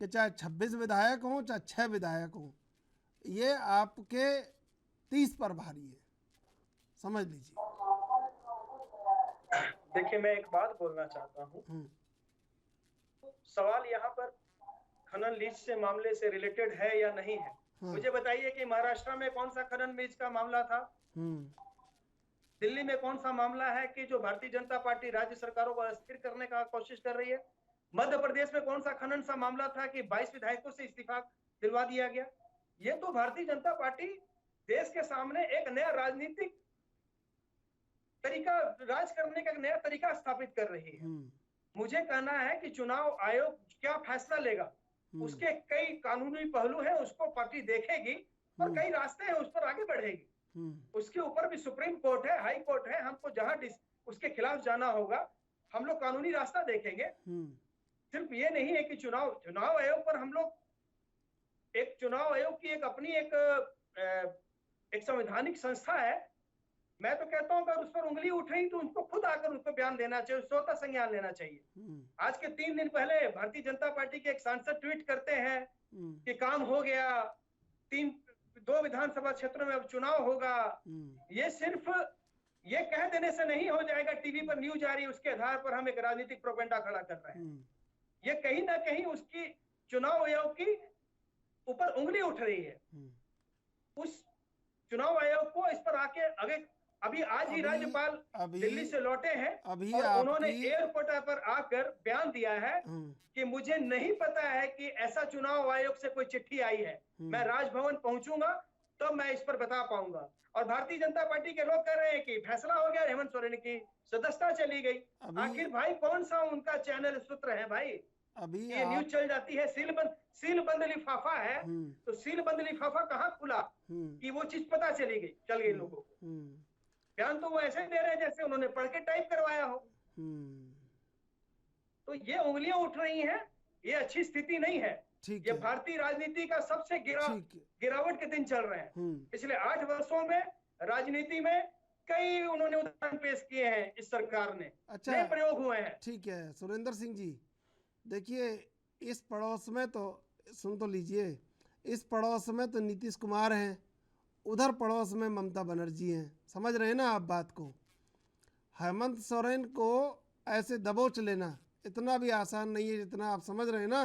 के चाहे 26 विधायक हों चाहे 6 विधायक हों, ये आपके 30 पर भारी है, समझ लीजिए। देखिए मैं एक बात बोलना चाहता हूँ, सवाल यहाँ पर खनन लीज से मामले से रिलेटेड है या नहीं है। मुझे बताइए कि महाराष्ट्र में कौन सा खनन लीज का मामला था, दिल्ली में कौन सा मामला है कि जो भारतीय जनता पार्टी राज्य सरकारों को अस्थिर करने का कोशिश कर रही है, मध्य प्रदेश में कौन सा खनन सा मामला था कि 22 विधायकों से इस्तीफा दिलवा दिया गया। ये तो भारतीय जनता पार्टी देश के सामने एक नया राजनीतिक तरीका, राज करने का नया तरीका स्थापित कर रही है। मुझे कहना है कि चुनाव आयोग क्या फैसला लेगा, उसके कई कानूनी पहलू हैं, उसको पार्टी देखेगी और कई रास्ते हैं उस पर आगे बढ़ेगी। उसके ऊपर भी सुप्रीम कोर्ट है, हाई कोर्ट है, हमको जहां उसके खिलाफ जाना होगा हम लोग कानूनी रास्ता देखेंगे। सिर्फ ये नहीं है कि चुनाव आयोग पर हम लोग, एक चुनाव आयोग की एक अपनी एक संवैधानिक संस्था है, मैं तो कहता हूं अगर उस पर उंगली उठाई तो उनको खुद आकर उस पर बयान देना चाहिए, स्वतः संज्ञान लेना चाहिए। आज के 3 दिन पहले भारतीय जनता पार्टी के एक सांसद ट्वीट करते हैं कि काम हो गया, 2 विधानसभा क्षेत्रों में अब चुनाव होगा। ये सिर्फ ये कह देने से नहीं हो जाएगा, टीवी पर न्यूज आ रही है उसके आधार पर हम एक राजनीतिक प्रोपेगेंडा खड़ा कर रहे हैं। ये कहीं ना कहीं उसकी चुनाव आयोग की ऊपर उंगली उठ रही है। उस चुनाव आयोग को इस पर आके अभी आज ही राज्यपाल दिल्ली से लौटे हैं और उन्होंने एयरपोर्ट पर आकर बयान दिया है कि मुझे नहीं पता है कि ऐसा चुनाव आयोग से कोई चिट्ठी आई है, मैं राजभवन पहुंचूंगा तो मैं इस पर बता पाऊंगा। और भारतीय जनता पार्टी के लोग कह रहे हैं कि फैसला हो गया, हेमंत सोरेन की सदस्यता चली गई। आखिर भाई कौन सा उनका चैनल सूत्र है भाई, अभी ये न्यूज चल जाती है सीलबंद लिफाफा है, तो सीलबंद लिफाफा कहाँ खुला कि वो चीज पता चल गई लोगों को। बयान तो वो ऐसे दे रहे हैं जैसे उन्होंने पढ़ के टाइप करवाया हो। तो ये उंगलियां उठ रही हैं, ये अच्छी स्थिति नहीं है। ये भारतीय राजनीति का सबसे गिरावट के दिन चल रहे हैं। पिछले 8 वर्षों में राजनीति में कई उन्होंने उदाहरण पेश किए हैं इस सरकार ने, नए प्रयोग हुए हैं। ठीक है सुरेंद्र सिंह जी, देखिए इस पड़ोस में तो सुन तो लीजिए, इस पड़ोस में तो नीतीश कुमार हैं, उधर पड़ोस में ममता बनर्जी हैं, समझ रहे हैं ना आप बात को। हेमंत सोरेन को ऐसे दबोच लेना इतना भी आसान नहीं है जितना आप समझ रहे हैं ना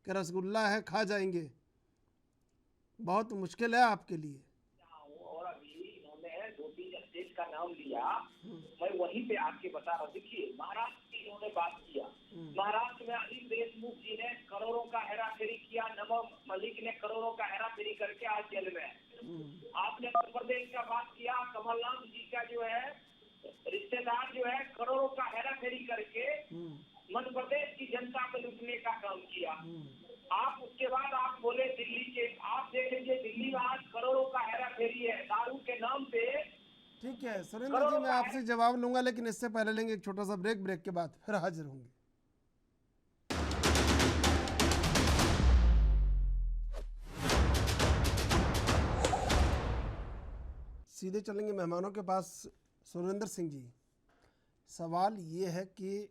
कि रसगुल्ला है खा जाएंगे, बहुत मुश्किल है आपके लिए। और अभी इन्होंने 2-3 स्टेट का नाम लिया, मैं वहीं पे आपके बता रहा हूँ। देखिए महाराष्ट्र की इन्होंने बात किया, महाराष्ट्र में अनिल देशमुख जी ने करोड़ों का हेराफेरी किया, नवाब मलिक ने करोड़ों का हेराफेरी करके आज जेल में है। आपने मध्य प्रदेश का बात किया, कमलनाथ जी का जो है रिश्तेदार जो है करोड़ों का हेराफेरी करके मध्य प्रदेश की जनता को लूटने का काम किया। आप उसके बाद आप बोले दिल्ली के, आप देख लीजिए दिल्ली में आज करोड़ों का हेराफेरी है दारू के नाम पे। ठीक है सुरेंद्र जी, मैं आपसे जवाब लूंगा, लेकिन इससे पहले लेंगे एक छोटा सा ब्रेक के बाद फिर हाजिर होंगे। सीधे चलेंगे मेहमानों के पास। सुरेंद्र सिंह जी, सवाल ये है कि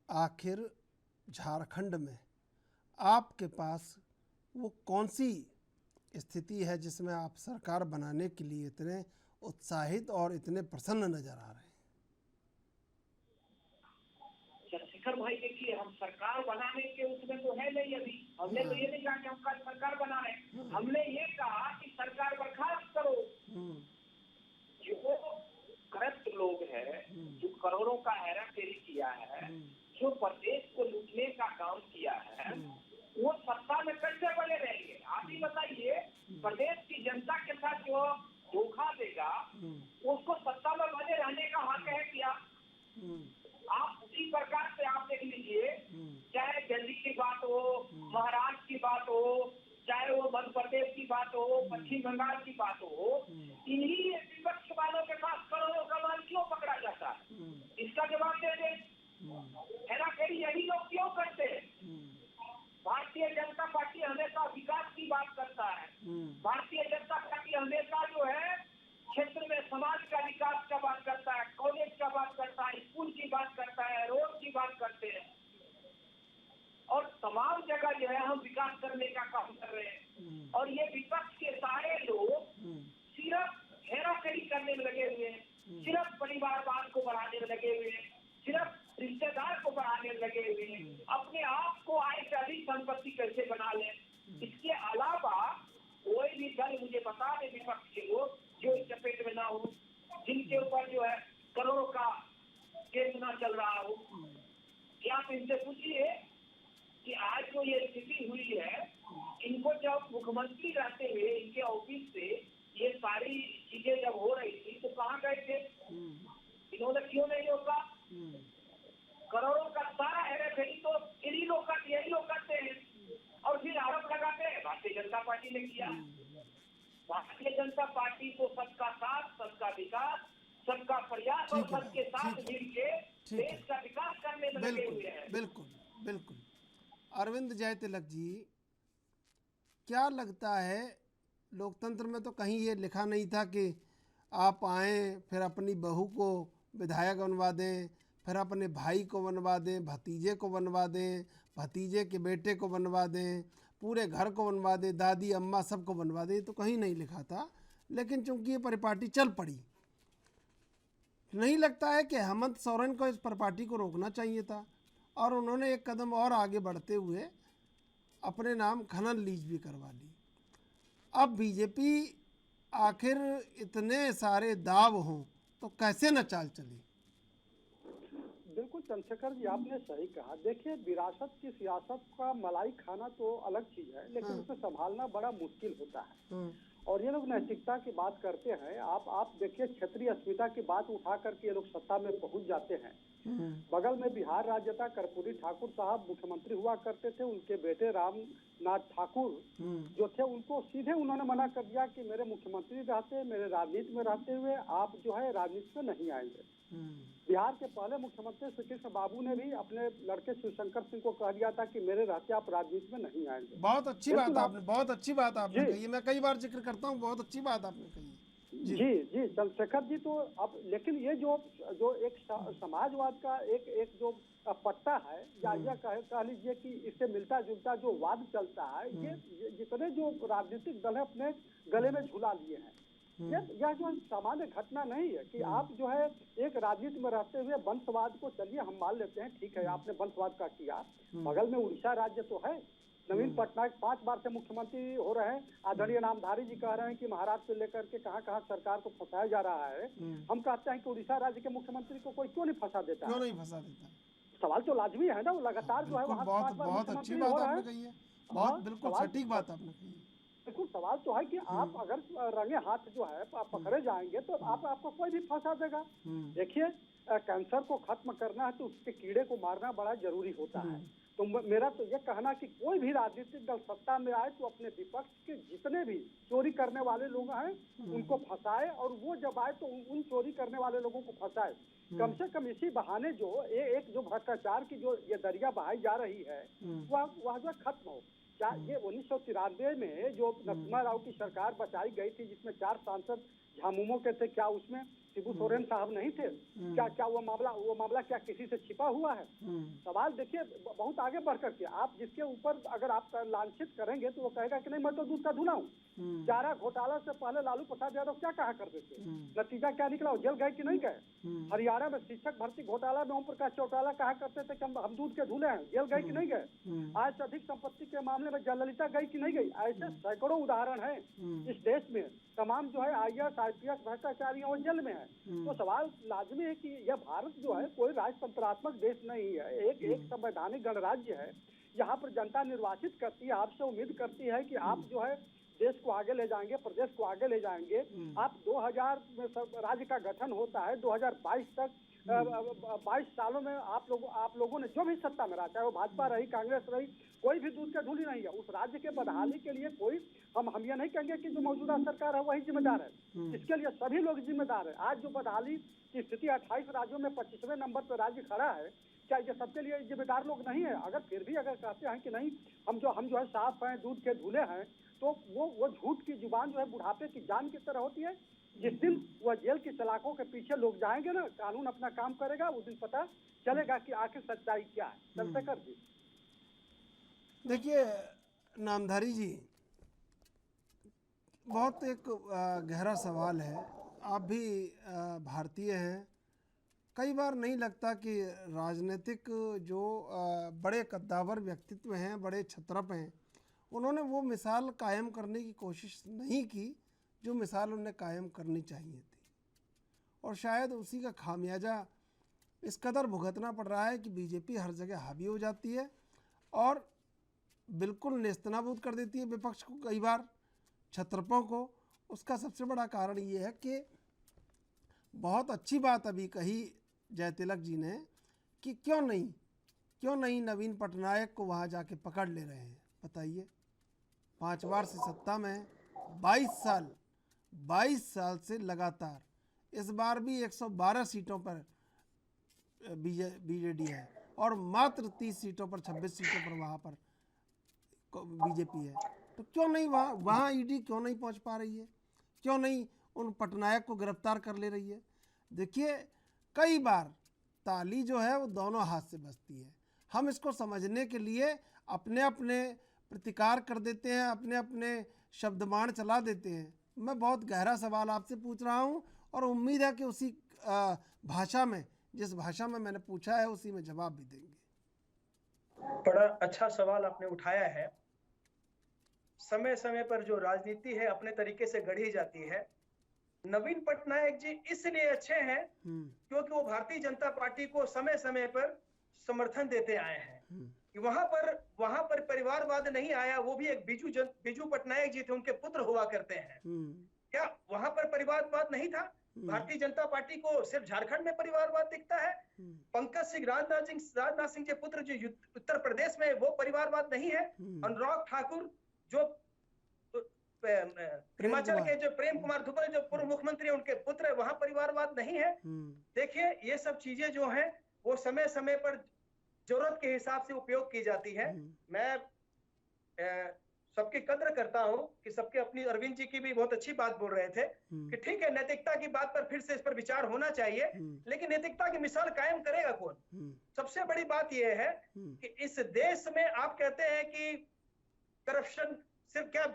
आखिर झारखंड में आपके पास वो कौन सी स्थिति है जिसमें आप सरकार बनाने के लिए इतने उत्साहित और इतने प्रसन्न नजर आ रहे हैं? चंद्रशेखर भाई देखिए, हम सरकार बनाने के उसमें तो है नहीं अभी। हमने तो ये नहीं कहा कि हम कल सरकार बना रहे हैं, हमने ये कहा कि सरकार बर्खास्त करो। जो करप्ट लोग हैं, जो करोड़ों का हेरा फेरी किया है, जो प्रदेश को लूटने का काम किया है, वो सत्ता में कैसे बने रहेंगे? आप ही बताइए, प्रदेश की जनता के साथ जो धोखा देगा उसको सत्ता में बने रहने का हक है क्या? आप उसी प्रकार से आप देख लीजिए, चाहे दिल्ली की बात हो, महाराष्ट्र की बात हो, चाहे वो मध्य प्रदेश की बात हो, पश्चिम बंगाल की बात हो, इन्हीं विपक्ष वालों के पास करोड़ों का माल क्यों पकड़ा जाता है? इसका जवाब दे दे। हेरा फेरी यही लोग क्यों करते हैं? भारतीय जनता पार्टी हमेशा विकास की बात करता है। भारतीय जनता पार्टी हमेशा जो है क्षेत्र में समाज का विकास का बात करता है, कॉलेज का बात करता है, स्कूल की बात करता है, रोड की बात करते हैं, और तमाम जगह जो है हम विकास करने का काम कर रहे हैं। और ये विपक्ष के सारे लोग सिर्फ हेराफेरी करने में लगे हुए हैं, सिर्फ परिवारवाद को बढ़ाने में लगे हुए हैं, सिर्फ रिश्तेदार को बढ़ाने में लगे हुए हैं, अपने आप को आय से अधिक संपत्ति कैसे बना लें। इसके अलावा कोई भी दल मुझे बता दे विपक्ष के लोग जो इस चपेट में ना हो, जिनके ऊपर जो है करोड़ों का केस ना चल रहा हो। क्या आप इनसे पूछिए कि आज जो ये स्थिति हुई है, इनको जब मुख्यमंत्री रहते हुए इनके ऑफिस से ये सारी चीजें जब हो रही थी तो कहाँ गए थे? इन्होंने क्यों नहीं रोका? करोड़ों का सारा हेराफेरी तो इन्हीं लोग का, यही लोग करते हैं और फिर आरोप लगाते हैं भारतीय जनता पार्टी ने किया। भारतीय जनता पार्टी को सबका साथ, सबका विकास, सबका प्रयास और सबके साथ मिलकर देश का विकास करने में लगे हुए हैं। बिल्कुल बिल्कुल। अरविंद जय तिलक जी, क्या लगता है, लोकतंत्र में तो कहीं ये लिखा नहीं था कि आप आएँ फिर अपनी बहू को विधायक बनवा दें, फिर अपने भाई को बनवा दें, भतीजे को बनवा दें, भतीजे के बेटे को बनवा दें, पूरे घर को बनवा दें, दादी अम्मा सबको बनवा दें, तो कहीं नहीं लिखा था। लेकिन चूंकि ये परिपाटी चल पड़ी, नहीं लगता है कि हेमंत सोरेन को इस परिपाटी को रोकना चाहिए था और उन्होंने एक कदम और आगे बढ़ते हुए अपने नाम खनन लीज भी करवा ली। अब बीजेपी आखिर इतने सारे दाव हों तो कैसे न चाल चली? बिल्कुल चंद्रशेखर जी, आपने सही कहा। देखिए, विरासत की सियासत का मलाई खाना तो अलग चीज है, लेकिन उसे संभालना बड़ा मुश्किल होता है। और ये लोग नैतिकता की बात करते हैं। आप देखिए, क्षेत्रीय अस्मिता की बात उठा करके ये लोग सत्ता में पहुंच जाते हैं। बगल में बिहार राज्य था, कर्पूरी ठाकुर साहब मुख्यमंत्री हुआ करते थे, उनके बेटे रामनाथ ठाकुर जो थे, उनको सीधे उन्होंने मना कर दिया कि मेरे मुख्यमंत्री रहते, मेरे राजनीति में रहते हुए आप जो है राजनीति में नहीं आएंगे। बिहार के पहले मुख्यमंत्री श्री कृष्ण बाबू ने भी अपने लड़के शिवशंकर सिंह को कह दिया था कि मेरे रहते आप राजनीति में नहीं आएंगे। बहुत अच्छी बात आपने, बहुत अच्छी बात आपने कही, मैं कई बार जिक्र करता हूँ, बहुत अच्छी बात आपने कही। जी चंद्रशेखर जी, तो अब लेकिन ये जो एक समाजवाद का एक जो पट्टा है, या यह कह लीजिए कि इससे मिलता जुलता जो वाद चलता है, ये जितने जो राजनीतिक दल है अपने गले में झुला लिए हैं। यह जो सामान्य घटना नहीं है कि आप जो है एक राजनीति में रहते हुए वंशवाद को, चलिए हम मान लेते हैं, ठीक है आपने वंशवाद का किया। बगल में उड़ीसा राज्य तो है, नवीन पटनायक 5 बार से मुख्यमंत्री हो रहे हैं। आदरणीय नामधारी जी कह रहे हैं कि महाराष्ट्र से लेकर के कहां कहां सरकार को फंसाया जा रहा है। हम कहते हैं कि उड़ीसा राज्य के मुख्यमंत्री को कोई क्यों नहीं फंसा देता? क्यों नहीं फंसा देता? सवाल तो लाजमी है ना, वो लगातार जो है वहाँ बहुत अच्छी बात आपने कही है, बहुत बिल्कुल सटीक बात आपने कही है। बिल्कुल, सवाल तो है कि आप अगर रंगे हाथ जो है आप पकड़े जाएंगे तो आपको कोई भी फंसा देगा। देखिए, कैंसर को खत्म करना है तो उसके कीड़े को मारना बड़ा जरूरी होता है। तो मेरा तो ये कहना कि कोई भी राजनीतिक दल सत्ता में आए तो अपने विपक्ष के जितने भी चोरी करने वाले लोग हैं उनको फंसाए, और वो जब आए तो उन चोरी करने वाले लोगों को फंसाए। कम से कम इसी बहाने जो एक जो भ्रष्टाचार की जो ये दरिया बहाई जा रही है वह जो खत्म हो। ये 1993 में जो नरसिम्हा राव की सरकार बचाई गई थी, जिसमें 4 सांसद झामुमो के थे, क्या उसमें शिबू सोरेन साहब नहीं थे? क्या क्या वो मामला क्या किसी से छिपा हुआ है? सवाल देखिए बहुत आगे बढ़ करके, आप जिसके ऊपर अगर आप लांछित करेंगे तो वो कहेगा कि नहीं मैं तो दूध का धुला हूँ। चारा घोटाला से पहले लालू प्रसाद यादव क्या कहा करते थे? नतीजा क्या निकला? जेल गए कि नहीं गए? हरियाणा में शिक्षक भर्ती घोटाला में ओम प्रकाश चौटाला कहा करते थे कि हम दूध के धुले हैं, जेल गए कि नहीं गए? आज से अधिक संपत्ति के मामले में जयललिता गई कि नहीं गई? ऐसे सैकड़ों उदाहरण हैं इस देश में। तमाम जो है IAS IPS भ्रष्टाचारी और जेल में है। तो सवाल लाजमी है कि यह भारत जो है कोई राजतंत्रात्मक देश नहीं है, एक संवैधानिक गणराज्य है। यहाँ पर जनता निर्वाचित करती है, आपसे उम्मीद करती है कि आप जो है देश को आगे ले जाएंगे, प्रदेश को आगे ले जाएंगे। आप 2000 में राज्य का गठन होता है, 2022 तक 22 सालों में आप लोगों ने जो भी सत्ता में रहा, चाहे वो भाजपा रही, कांग्रेस रही, कोई भी दूध का धूली नहीं है। उस राज्य के बदहाली के लिए कोई हम ये नहीं कहेंगे कि जो मौजूदा सरकार है वही जिम्मेदार है, इसके लिए सभी लोग जिम्मेदार है। आज जो बदहाली की स्थिति 28 राज्यों में 25वें नंबर पर राज्य खड़ा है, क्या ये सबके लिए जिम्मेदार लोग नहीं है? अगर फिर भी अगर कहते हैं कि नहीं हम जो है साफ हैं, दूध के धूले हैं, तो वो झूठ की जुबान जो है बुढ़ापे की जान की तरह होती है। जिस दिन वह जेल की सलाखों के पीछे लोग जाएंगे ना, कानून अपना काम करेगा, उस दिन पता चलेगा कि आखिर सच्चाई क्या है। चंद्रशेखर जी देखिए नामधारी जी, बहुत एक गहरा सवाल है। आप भी भारतीय हैं, कई बार नहीं लगता कि राजनीतिक जो बड़े कद्दावर व्यक्तित्व हैं, बड़े छत्रप हैं, उन्होंने वो मिसाल कायम करने की कोशिश नहीं की जो मिसाल उन्हें कायम करनी चाहिए थी, और शायद उसी का खामियाजा इस कदर भुगतना पड़ रहा है कि बीजेपी हर जगह हावी हो जाती है और बिल्कुल नेस्तनाबूद कर देती है विपक्ष को, कई बार छत्रपों को। उसका सबसे बड़ा कारण ये है कि बहुत अच्छी बात अभी कही जयतिलक जी ने कि क्यों नहीं नवीन पटनायक को वहाँ जाके पकड़ ले रहे हैं। बताइए, 5 बार से सत्ता में 22 साल से लगातार, इस बार भी 112 सीटों पर बीजेडी है और मात्र 30 सीटों पर 26 सीटों पर वहाँ पर बीजेपी है। तो क्यों नहीं वहाँ ईडी क्यों नहीं पहुँच पा रही है? क्यों नहीं उन पटनायक को गिरफ्तार कर ले रही है? देखिए, कई बार ताली जो है वो दोनों हाथ से बजती है। हम इसको समझने के लिए अपने अपने प्रतिकार कर देते हैं, अपने अपने शब्दबाण चला देते हैं। मैं बहुत गहरा सवाल आपसे पूछ रहा हूं और उम्मीद है कि उसी भाषा में, जिस भाषा में मैंने पूछा है, उसी में जवाब भी देंगे। बड़ा अच्छा सवाल आपने उठाया है। समय समय पर जो राजनीति है अपने तरीके से गढ़ी जाती है। नवीन पटनायक जी इसलिए अच्छे हैं क्योंकि वो भारतीय जनता पार्टी को समय समय पर समर्थन देते आए हैं। वहां पर परिवारवाद नहीं आया। वो भी एक बीजू पटनायक जी थे, उनके पुत्र हुआ करते हैं। क्या वहां पर परिवारवाद नहीं था? भारतीय जनता पार्टी को सिर्फ झारखंड में परिवारवाद दिखता है? पंकज सिंह, राजनाथ सिंह के पुत्र जो उत्तर प्रदेश में, वो परिवारवाद नहीं है? अनुराग ठाकुर जो हिमाचल के, जो प्रेम कुमार धुपल जो पूर्व मुख्यमंत्री, उनके पुत्र, वहां परिवारवाद नहीं है? देखिए, ये सब चीजें जो हैं वो समय समय पर जरूरत के हिसाब से उपयोग की जाती है। मैं सबकी कद्र करता हूं कि सबके अपनी, अरविंद जी की भी बहुत अच्छी बात बोल रहे थे कि ठीक है, नैतिकता की बात पर फिर से इस पर विचार होना चाहिए, लेकिन नैतिकता की मिसाल कायम करेगा कौन? सबसे बड़ी बात यह है कि इस देश में आप कहते हैं कि करप्शन सिर्फ क्या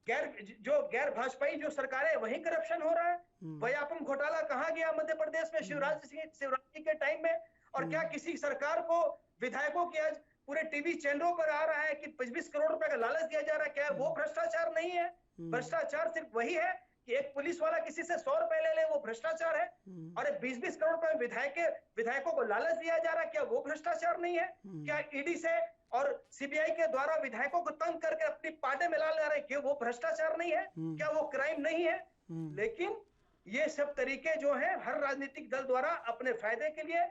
गैर भाजपाई जो सरकार है वही करप्शन हो रहा है? व्यापम घोटाला कहाँ गया मध्य प्रदेश में शिवराज जी के टाइम में? और क्या किसी सरकार को, विधायकों की आज पूरे टीवी चैनलों पर आ रहा है कि 25 करोड़ रुपए का लालच दिया जा रहा है? क्या वो भ्रष्टाचार नहीं है? भ्रष्टाचार सिर्फ वही है कि एक पुलिस वाला किसी से 100 रुपए ले ले, वो भ्रष्टाचार है? और 20-20 करोड़ रुपए विधायकों को लालच दिया जा रहा है, क्या वो भ्रष्टाचार नहीं है? क्या ईडी से और सीबीआई के द्वारा विधायकों को तंग करके अपनी पार्टी में ला रहे हैं, क्या वो भ्रष्टाचार नहीं है? क्या वो क्राइम नहीं है? लेकिन ये सब तरीके जो है हर राजनीतिक दल द्वारा अपने फायदे के लिए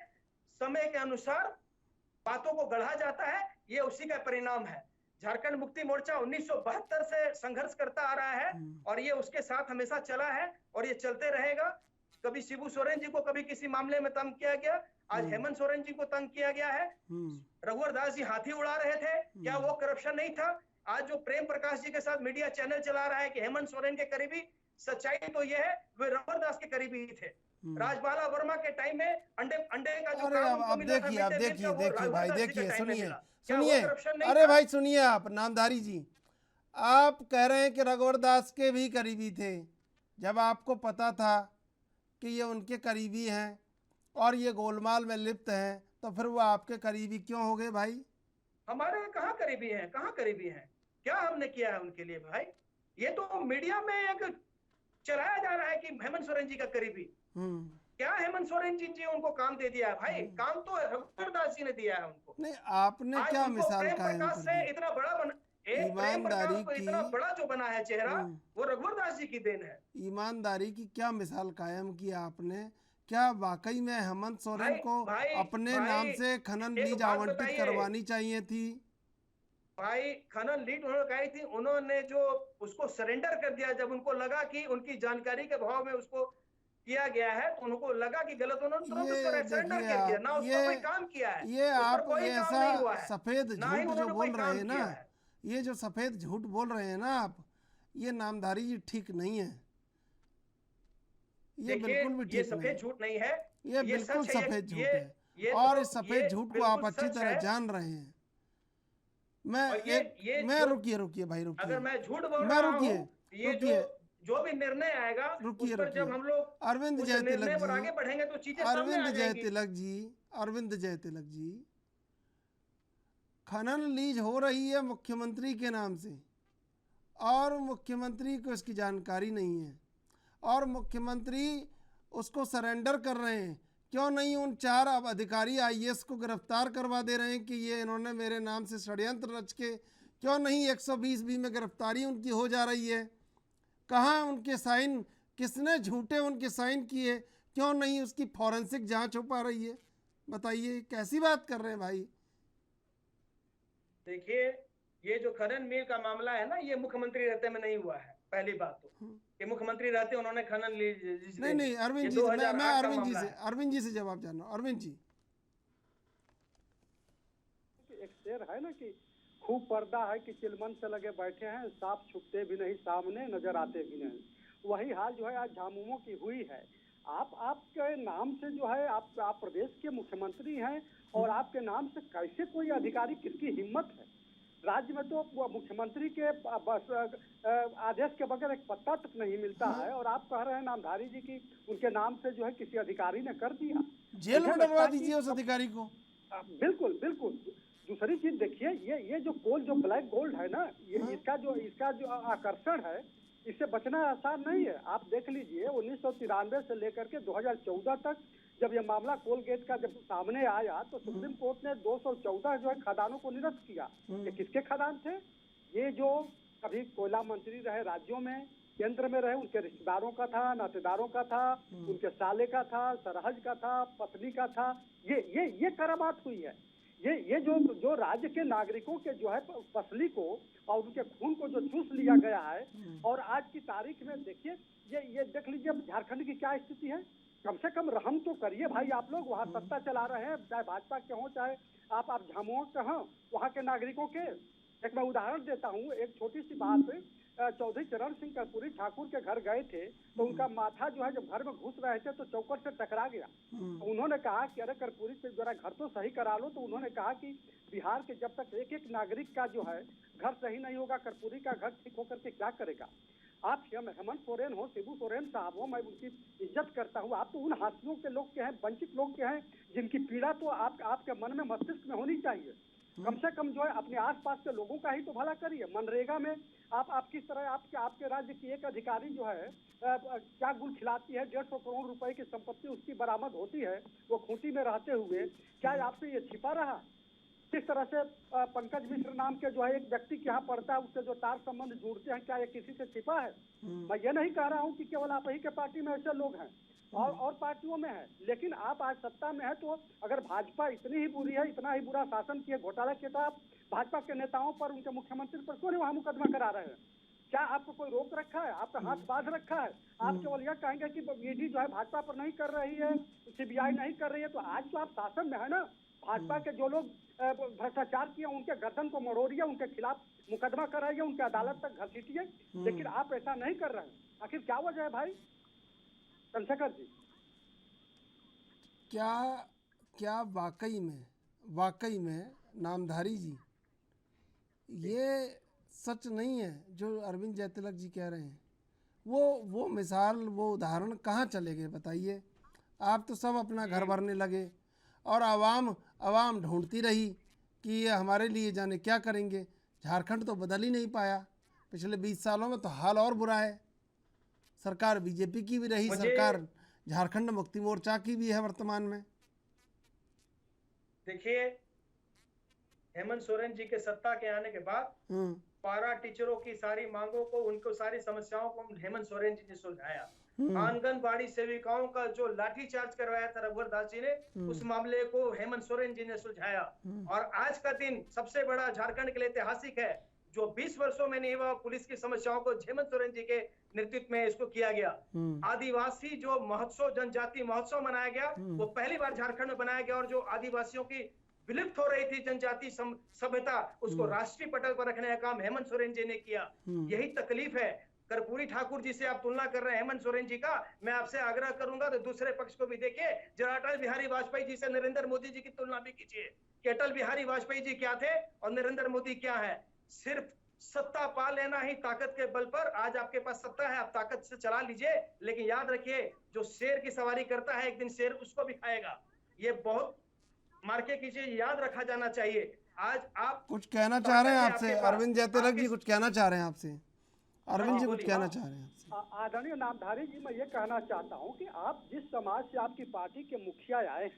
समय के अनुसार बातों को गढ़ा जाता है। ये उसी का परिणाम है। झारखंड मुक्ति मोर्चा 1972 से संघर्ष करता आ रहा है और ये उसके साथ हमेशा चला है और ये चलते रहेगा। कभी शिबू सोरेन जी को कभी किसी मामले में तंग किया गया, आज हेमंत सोरेन जी को तंग किया गया है। रघुवर दास जी हाथी उड़ा रहे थे, क्या वो करप्शन नहीं था? आज जो प्रेम प्रकाश जी के साथ मीडिया चैनल चला रहा है कि हेमंत सोरेन के करीबी, सच्चाई तो यह है वे रघुवर दास के करीबी ही थे। राजबाला वर्मा के टाइम में अंडे का जो अरे काम अब उनको मिला था, देखिए, अब मिड डे मील देखिए का, वो देखिए भाई, राघुवर दास जी के देखिए टाइम में सुनिए मिला। क्या वो सुनिए, करप्शन नहीं अरे था? भाई सुनिए, आप नामधारी जी, आप कह रहे हैं कि रघुवर दास के भी करीबी थे। जब आपको पता था कि ये उनके करीबी हैं और ये गोलमाल में लिप्त हैं, तो फिर वो आपके करीबी क्यों हो गए भाई? हमारे कहाँ करीबी हैं, कहाँ करीबी हैं? क्या हमने किया है उनके लिए भाई? ये तो मीडिया में एक चलाया जा रहा है कि हेमंत सोरेन जी का करीबी। क्या हेमंत सोरेन जी उनको काम दे दिया है भाई? काम तो रघुवर दास जी ने दिया है उनको। नहीं, आपने आज क्या उनको मिसाल प्रेम कायम प्रकाश कर से दी? इतना बड़ा प्रेम प्रकाश ईमानदारी को इतना की, बड़ा जो बना है चेहरा, वो रघुवर दास जी की देन है। ईमानदारी की क्या मिसाल कायम की आपने? क्या वाकई में हेमंत सोरेन को अपने नाम से खनन एक लीज बात आवंटित बताइए। करवानी चाहिए थी? भाई खनन लीड उन्होंने कही थी, उन्होंने जो उसको सरेंडर कर दिया, जब उनको लगा कि उनकी जानकारी के भाव में उसको किया गया है, तो उनको लगा कि गलत, उन्होंने तुरंत उसको सरेंडर देखिए कर दिया। ना आप, उसको कोई काम किया है, ये उस पर आप कोई ये काम नहीं हुआ ऐसा है, सफेद ना ही झूठ जो उन्होंने बोल कोई रहे काम हैं किया ना, है। ये जो सफेद झूठ बोल रहे हैं ना आप, ये नामधारी जी ठीक नहीं है। ये बिल्कुल भी ये ठीक नहीं सफेद झूठ नहीं है, ये बिल्कुल सच है। सफेद झूठ ये है, और तो इस सफेद झूठ को आप बिल्कुल अच्छी सच तरह है। जान रहे हैं। और मैं रुकिए भाई, रुकिए, अगर मैं झूठ बोल मैं रहा रुकिए हूँ, ये रुकिए जो भी निर्णय आएगा, रुकिए उस पर जब हम लोग अरविंद उस जय निर्णय तिलक पर आगे जी, बढ़ेंगे तो चीजें सामने आ अरविंद जय जाएंगी। तिलक जी, अरविंद जय तिलक जी, खनन लीज हो रही है मुख्यमंत्री के नाम से और मुख्यमंत्री को इसकी जानकारी नहीं है, और मुख्यमंत्री उसको सरेंडर कर रहे हैं। क्यों नहीं उन 4 अब अधिकारी आईएएस को गिरफ्तार करवा दे रहे हैं कि ये इन्होंने मेरे नाम से षड्यंत्र रच के? क्यों नहीं 120B में गिरफ्तारी उनकी हो जा रही है? कहाँ उनके साइन, किसने झूठे उनके साइन किए? क्यों नहीं उसकी फॉरेंसिक जांच हो पा रही है? बताइए, कैसी बात कर रहे हैं भाई? देखिए, ये जो खनन मिल का मामला है ना, ये मुख्यमंत्री रहते में नहीं हुआ है। पहली बात तो कि मुख्यमंत्री रहते उन्होंने खनन लीज नहीं अरविंद जी, मैं अरविंद जी से जवाब जानना हूँ। अरविंद जी, एक शेर है ना कि खूब पर्दा है कि चिलमन से लगे बैठे हैं, सांप छुपते भी नहीं सामने, नजर आते भी नहीं। वही हाल जो है आज झामुमो की हुई है। आपके नाम से जो है, आप प्रदेश के मुख्यमंत्री हैं, और आपके नाम से कैसे कोई अधिकारी, किसकी हिम्मत है? राज्य में तो मुख्यमंत्री के आदेश के बगैर एक पत्ता तक नहीं मिलता है, और आप कह रहे हैं नामधारी जी की उनके नाम से जो है किसी अधिकारी ने कर दिया। जेल में डलवा दीजिए उस अधिकारी को। बिल्कुल बिल्कुल। दूसरी चीज देखिए, ये जो गोल्ड, जो ब्लैक गोल्ड है ना, ये इसका जो आकर्षण है, इससे बचना आसान नहीं है। आप देख लीजिए 1993 से लेकर के 2014 तक जब ये मामला कोलगेट का जब सामने आया, तो सुप्रीम कोर्ट ने 214 जो है खदानों को निरस्त किया। ये किसके खदान थे? ये जो अभी कोयला मंत्री रहे राज्यों में, केंद्र में रहे, उनके रिश्तेदारों का था, नातेदारों का था, उनके साले का था, सरहज का था, पत्नी का था। ये करामात हुई है। ये जो राज्य के नागरिकों के जो है फसली को और उनके खून को जो चूस लिया गया है, और आज की तारीख में देखिए, ये देख लीजिए झारखंड की क्या स्थिति है। कम से कम रहम तो करिए भाई, आप लोग वहाँ सत्ता चला रहे हैं, चाहे भाजपा के हों, चाहे आप झामुमो के हों, वहाँ के नागरिकों के। एक मैं उदाहरण देता हूँ, एक छोटी सी बात। चौधरी चरण सिंह कर्पूरी ठाकुर के घर गए थे, तो उनका माथा जो है जब घर में घुस रहे थे तो चौखट से टकरा गया। उन्होंने कहा कि अरे कर्पूरी से जरा घर तो सही करा लो। तो उन्होंने कहा कि बिहार के जब तक एक नागरिक का जो है घर सही नहीं होगा, कर्पूरी का घर ठीक होकर के क्या करेगा? आप हेमंत सोरेन हो, शिबू सोरेन साहब हो, मैं उनकी इज्जत करता हूँ। आप तो उन हाशियों के लोग के हैं, वंचित लोग के हैं, जिनकी पीड़ा तो आपके मन में, मस्तिष्क में होनी चाहिए। कम से कम जो है अपने आसपास के लोगों का ही तो भला करिए। मनरेगा में आप किस तरह आपके राज्य की एक अधिकारी जो है क्या गुल खिलाती है, 150 करोड़ रुपए की संपत्ति उसकी बरामद होती है, वो खूंटी में रहते हुए। क्या आपसे ये छिपा रहा? किस तरह से पंकज मिश्र नाम के जो है एक व्यक्ति के यहाँ पड़ता है, उससे जो तार संबंध जुड़ते हैं, क्या ये किसी से छिपा है? मैं ये नहीं कह रहा हूँ कि केवल आप ही के पार्टी में ऐसे लोग हैं, और पार्टियों में है। लेकिन आप आज सत्ता में है, तो अगर भाजपा इतनी ही बुरी है, इतना ही बुरा शासन किए, घोटाला किया, तो आप भाजपा के नेताओं पर, उनके मुख्यमंत्री पर क्यों नहीं वहाँ मुकदमा करा रहे हैं? क्या आपको कोई रोक रखा है? आपका हाथ बांध रखा है? आप केवल यह कहेंगे कि ईडी जो है भाजपा पर नहीं कर रही है, सीबीआई नहीं कर रही है। तो आज तो आप शासन में है ना, भाजपा के जो लोग भ्रष्टाचार किए उनके गर्दन को मरोड़िए, उनके खिलाफ मुकदमा कराइए, उनके अदालत तक घसीटिए। लेकिन आप ऐसा नहीं कर रहे हैं। आखिर क्या वजह है भाई? चंद्रशेखर जी, क्या क्या वाकई में नामधारी जी ये सच नहीं है जो अरविंद जयतिलक जी कह रहे हैं? वो मिसाल, वो उदाहरण कहाँ चले गए बताइए? आप तो सब अपना घर भरने लगे और आवाम ढूंढती रही कि ये हमारे लिए जाने क्या करेंगे। झारखंड तो बदल ही नहीं पाया। पिछले 20 सालों में तो हाल और बुरा है। सरकार बीजेपी की भी रही, सरकार झारखंड मुक्ति मोर्चा की भी है वर्तमान में। देखिए, हेमंत सोरेन जी के सत्ता के आने के बाद पारा टीचरों की सारी मांगों को, उनको सारी समस्याओं को हेमंत सोरेन जी ने सुलझाया। आंगनबाड़ी सेविकाओं का जो लाठीचार्ज करवाया था रघुवर दास जी ने, उस मामले को हेमंत सोरेन जी ने सुलझाया। और आज का दिन सबसे बड़ा झारखंड के लिए ऐतिहासिक है, जो 20 वर्षों में नहीं हुआ। पुलिस की समस्याओं को हेमंत सोरेन जी के नेतृत्व में इसको किया गया। आदिवासी जो महोत्सव, जनजाति महोत्सव मनाया गया, वो पहली बार झारखंड में बनाया गया। और जो आदिवासियों की विलुप्त हो रही थी जनजाति सभ्यता, उसको राष्ट्रीय पटल पर रखने का काम हेमंत सोरेन जी ने किया। यही तकलीफ है। कर्पूरी ठाकुर जी से आप तुलना कर रहे हैं हेमंत सोरेन जी का, मैं आपसे आग्रह करूंगा तो दूसरे पक्ष को भी देखिए, जरा अटल बिहारी वाजपेयी जी से नरेंद्र मोदी जी की तुलना भी कीजिए कि अटल बिहारी वाजपेयी जी क्या थे और नरेंद्र मोदी क्या है। सिर्फ सत्ता पा लेना ही ताकत के बल पर, आज आपके पास सत्ता है, आप ताकत से चला लीजिए, लेकिन याद रखिए जो शेर की सवारी करता है एक दिन शेर उसको भी खाएगा। ये बहुत मार्के कीजिए, याद रखा जाना चाहिए। आज आप कुछ कहना चाह रहे हैं आपसे अरविंद जयतिलक जी, कुछ कहना चाह रहे हैं आपसे? अरविंद जी कुछ कहना चाह रहे हैं आपसे? आदरणीय नामधारी जी, मैं ये कहना चाहता हूँ कि आप जिस समाज से आपकी पार्टी के मुखिया आए हैं,